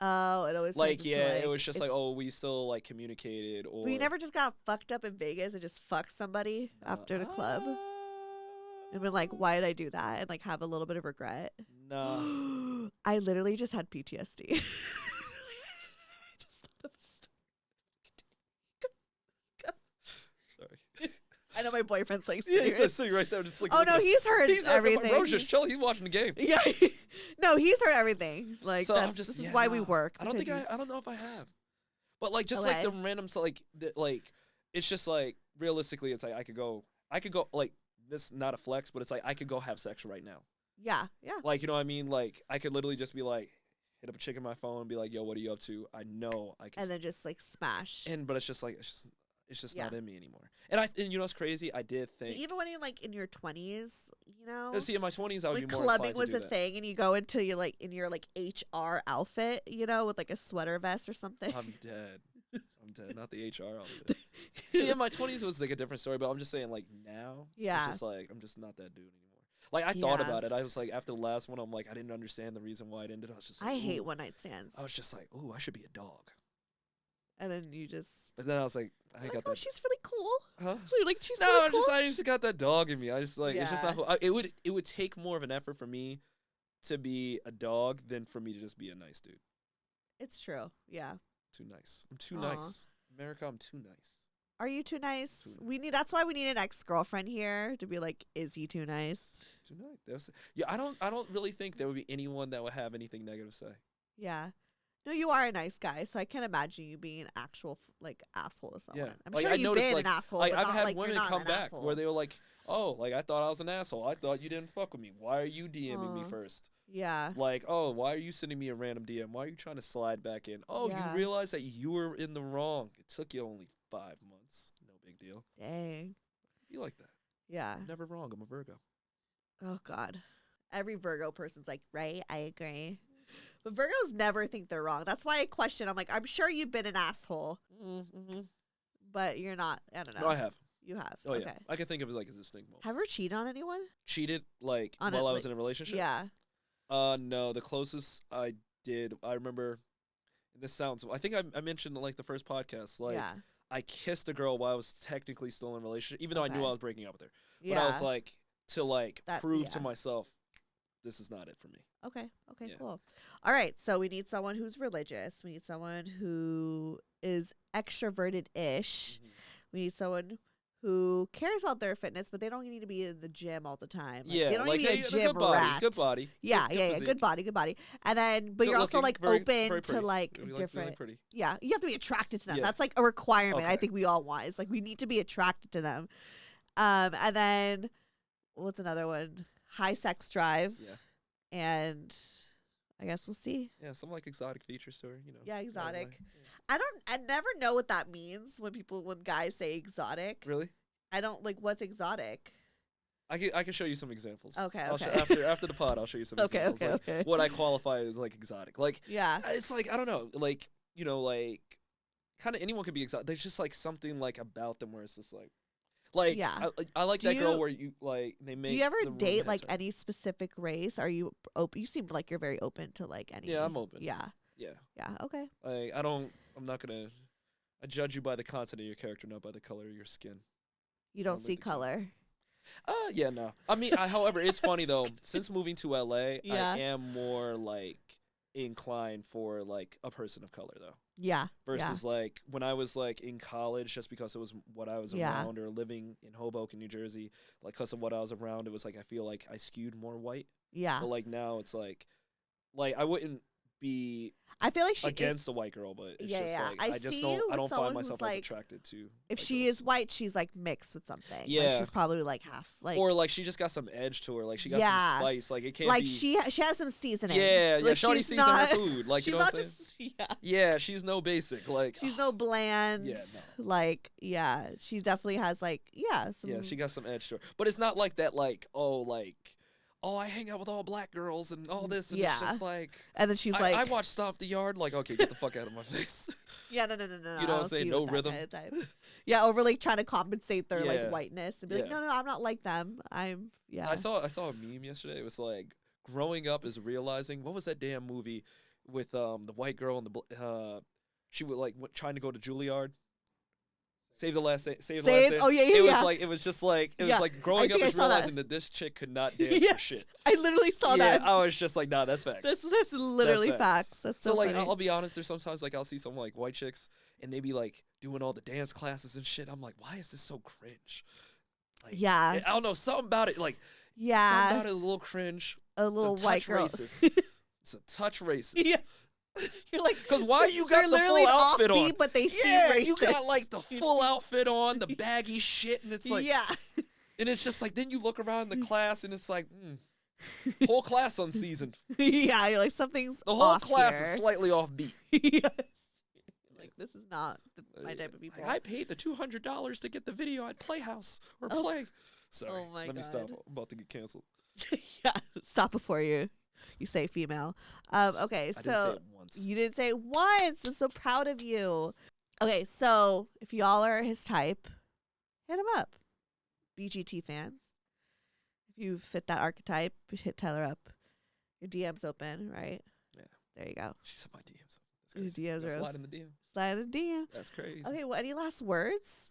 Oh, it always Like, turns into, yeah, it was just like, it's- oh, we still like communicated, or But you never just got fucked up in Vegas and just fucked somebody after the club and been like, why did I do that? And like have a little bit of regret. No. I literally just had PTSD. Just thought of Sorry. I know my boyfriend's like Yeah, serious. he's sitting right there, just like. Oh no, he's heard he's everything. Bro's just chilling. He's watching the game. Yeah, no, he's heard everything. Like So I'm that's, just, this is yeah, why we no. work. I don't think because I don't know if I have, but like just like the Okay. random, so like it's just like realistically, it's like I could go like this, not a flex, but it's like I could go have sex right now. Yeah, yeah. Like, you know what I mean? Like I could literally just be like, hit up a chick in my phone and be like, yo, what are you up to? I know I can. And then just like smash. But it's just like, it's just not in me anymore. And you know what's crazy? I did think. Even when you're like in your 20s, you know. See, in my 20s, I would when be more clubbing was to do a that. thing, and you go into your like in your like HR outfit, you know, with like a sweater vest or something. I'm dead. Not the HR. I'll be dead. See, in my 20s, it was like a different story, but I'm just saying, like now, it's just like I'm just not that dude anymore. Like I thought about it. I was like, after the last one, I'm like, I didn't understand the reason why I ended. I was just like, I hate one night stands. I was just like, ooh, I should be a dog. And then you just. And then I was like, I got that. She's really cool. Huh? You're like, she's really cool. I just got that dog in me. I just like, it's just not. It would take more of an effort for me to be a dog than for me to just be a nice dude. It's true. Yeah. Too nice. I'm too nice. America, I'm too nice. Are you too nice? That's why we need an ex-girlfriend here to be like, is he too nice? Too nice. I don't really think there would be anyone that would have anything negative to say. Yeah. No, you are a nice guy, so I can't imagine you being an actual like asshole to someone. Yeah. I'm like, sure I you've noticed, been like, an asshole. Like, but I've not, had like, women you're not come an back asshole. where they were like, oh, like I thought I was an asshole. I thought you didn't fuck with me. Why are you DMing me first? Yeah. Like, oh, why are you sending me a random DM? Why are you trying to slide back in? Oh, you realize that you were in the wrong. It took you only 5 months. No big deal. Dang. Be like that. Yeah. I'm never wrong. I'm a Virgo. Oh, God. Every Virgo person's like, right? I agree. But Virgos never think they're wrong. That's why I question. I'm like, I'm sure you've been an asshole. Mm-hmm. But you're not. I don't know. No, I have. You have. Oh, okay. yeah. I can think of it like a distinct moment. Have you ever cheated on anyone? Cheated, like, while I was in a relationship? Yeah. No. The closest I did, I remember, and this sounds, I think I mentioned, like, the first podcast, like, I kissed a girl while I was technically still in a relationship, even though I knew I was breaking up with her. But I was like, to, like, prove to myself, this is not it for me. Okay, cool. All right, so we need someone who's religious. We need someone who is extroverted-ish. Mm-hmm. We need someone who cares about their fitness, but they don't need to be in the gym all the time. Like, they don't need to be a gym rat. Good body. Yeah, good body. And then, but you're also like open to like different. Pretty. Yeah, you have to be attracted to them. That's like a requirement. I think we all want. It's like we need to be attracted to them. And then what's another one? High sex drive. Yeah. And I guess we'll see. Yeah, some like exotic features to her, you know. Yeah, exotic. Yeah. I never know what that means when guys say exotic. Really? I don't like what's exotic. I can show you some examples. Okay. After the pod, I'll show you some examples. Okay. What I qualify as like exotic. Like, yeah. It's like, I don't know, like, you know, like kind of anyone can be exotic. There's just like something like about them where it's just like yeah. I like that girl where you like they make. Do you ever date like any specific race? Are you open? You seem like you're very open to like any. Yeah, I'm open. Yeah. Okay. Like I'm not gonna. I judge you by the content of your character, not by the color of your skin. You don't see color. Yeah, no. I mean, however, it's funny though. Since moving to LA, I am more like inclined for like a person of color though. Yeah. Versus like when I was like in college, just because it was what I was around, or living in Hoboken, New Jersey, like because of what I was around, it was like I feel like I skewed more white. Yeah. But like now it's like I wouldn't be. I feel like against a white girl, but it's just like I don't find myself as attracted to. If she is white, she's like mixed with something. Yeah. Like she's probably like half like. Or like she just got some edge to her. Like she got some spice. Like it can't like be. She has some seasoning. Yeah. Like Shawty seasons her food. Like you know what I'm saying? Yeah. She's no basic. Like she's no bland. Yeah. No. Like she definitely has like some. Yeah. She got some edge to her, but it's not like that. Like I hang out with all black girls and all this, and it's just like. And then she's like, I watch Stomp the Yard. Like, okay, get the fuck out of my face. No. You know what I'm saying? No rhythm. Kind of over like trying to compensate their like whiteness and be like, no, I'm not like them. I saw a meme yesterday. It was like, growing up is realizing, what was that damn movie with the white girl and the she would like trying to go to Juilliard. Save the last day. Oh yeah. It was just like growing up is realizing that this chick could not dance for shit. I literally saw that. I was just like, nah, that's facts. That's literally facts. That's so like funny. I'll be honest. There's sometimes like I'll see some like white chicks and they be like doing all the dance classes and shit. I'm like, why is this so cringe? Like, I don't know, something about it. Like something about it a little cringe. A little white girl. Racist. It's a touch racist. Yeah. You're like, because why you got the full outfit on? But they seem racist. You got like the full outfit on, the baggy shit, and it's like, and it's just like, then you look around the class and it's like, Whole class unseasoned. Yeah, you're like, something's The whole off class here. is slightly offbeat. Yes. Like, this is not my type of people. I paid the $200 to get the video at Playhouse or Play. Sorry, oh my let me God. stop. I'm about to get canceled. Yeah, stop before you say female. Okay, so I didn't say it once. you didn't say it once. I'm so proud of you. Okay, so if y'all are his type, hit him up. BGT fans, if you fit that archetype, hit Tyler up. Your DM's open, right? Yeah. There you go. She said my DMs. Your DMs are slide in the DM. Slide in the DM. That's crazy. Okay, well, any last words?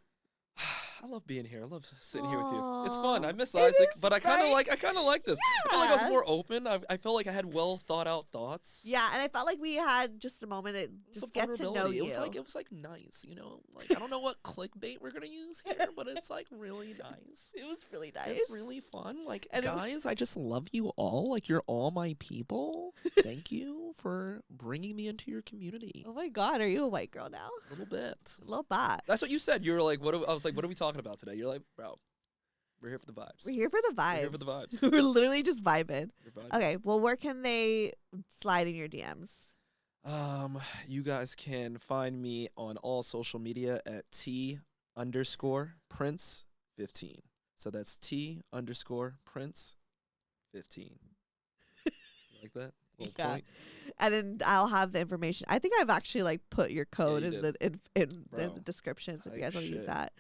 I love being here. I love sitting here with you. It's fun. I miss It Isaac, is, but I kind of right? like this. I feel like I was Yeah. more open. I felt like I had well thought out thoughts. Yeah, and I felt like we had just a moment to Some just get to know vulnerability. you. It was like nice, you know. Like I don't know what clickbait we're gonna use here, but it's like really nice. It was really nice. It's really fun. Like And guys, I just love you all. Like you're all my people. Thank you for bringing me into your community. Oh my God, are you a white girl now? A little bit. A little bit. That's what you said. You were like, I was like, what are we talking about today? You're like, bro, we're here for the vibes. We're here for the vibes. We're here for the vibes. We're literally just vibing. We're vibing. Okay, well, where can they slide in your DMs? You guys can find me on all social media at T_Prince15. So that's T_Prince15. Like that? Little Yeah. point. And then I'll have the information. I think I've actually like put your code you in did. the Bro, description, so if you tight guys want to use shit. that.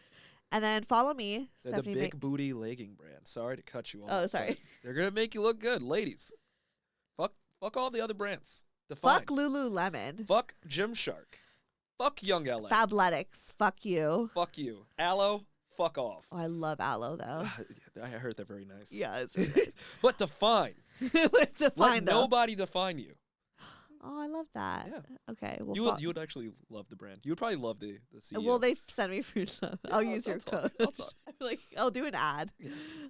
And then follow me, They're the Stefanie big booty legging brand. Sorry to cut you off. Oh, sorry. but They're gonna make you look good, ladies. Fuck all the other brands. Define. Fuck Lululemon. Fuck Gymshark. Fuck Young LA. Fabletics. Fuck you. Fuck you. Aloe. Fuck off. Oh, I love aloe though. I heard they're very nice. Yeah, it's really nice. But define. Let's Let define though. nobody define you. Oh, I love that. Yeah. Okay. Well, You would actually love the brand. You would probably love the CEO. well, they send me free stuff. Yeah, I'll use your talk. code. I'll talk. I'm like, I'll do an ad.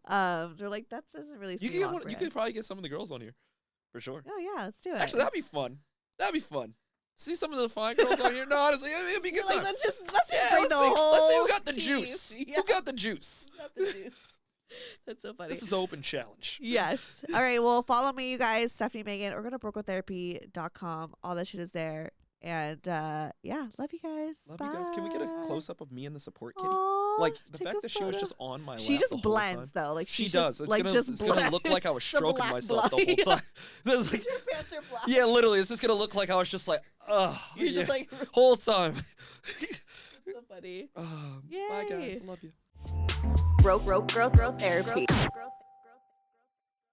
They're like, that doesn't really you seem could on you brand. could probably get some of the girls on here, for sure. Oh yeah, let's do it. Actually, that'd be fun. That'd be fun. See some of the fine girls on here. No, honestly, it'd be a good You're time. like, let's just Yeah, bring let's the see. whole Let's see who got the team. juice. Yeah. Who got the juice? Who got the juice? That's so funny. This is an open challenge. Yes. All right. Well, follow me, you guys. Stefanie Maegan, or go to brooklynTherapy.com. All that shit is there. And yeah, love you guys. Love Bye. you guys. Can we get a close up of me and the support kitty? Aw, Like the take fact a that she was photo. just on my lap. She the just whole blends time. though. Like She she's does. Just, It's like gonna just it's gonna look like I was The stroking black myself the block, whole yeah. time. There's like, Your pants are black. yeah, literally, it's just gonna look like I was just like, ugh. You're just like whole time. so funny. Bye guys. Yay. Love you. Growth therapy.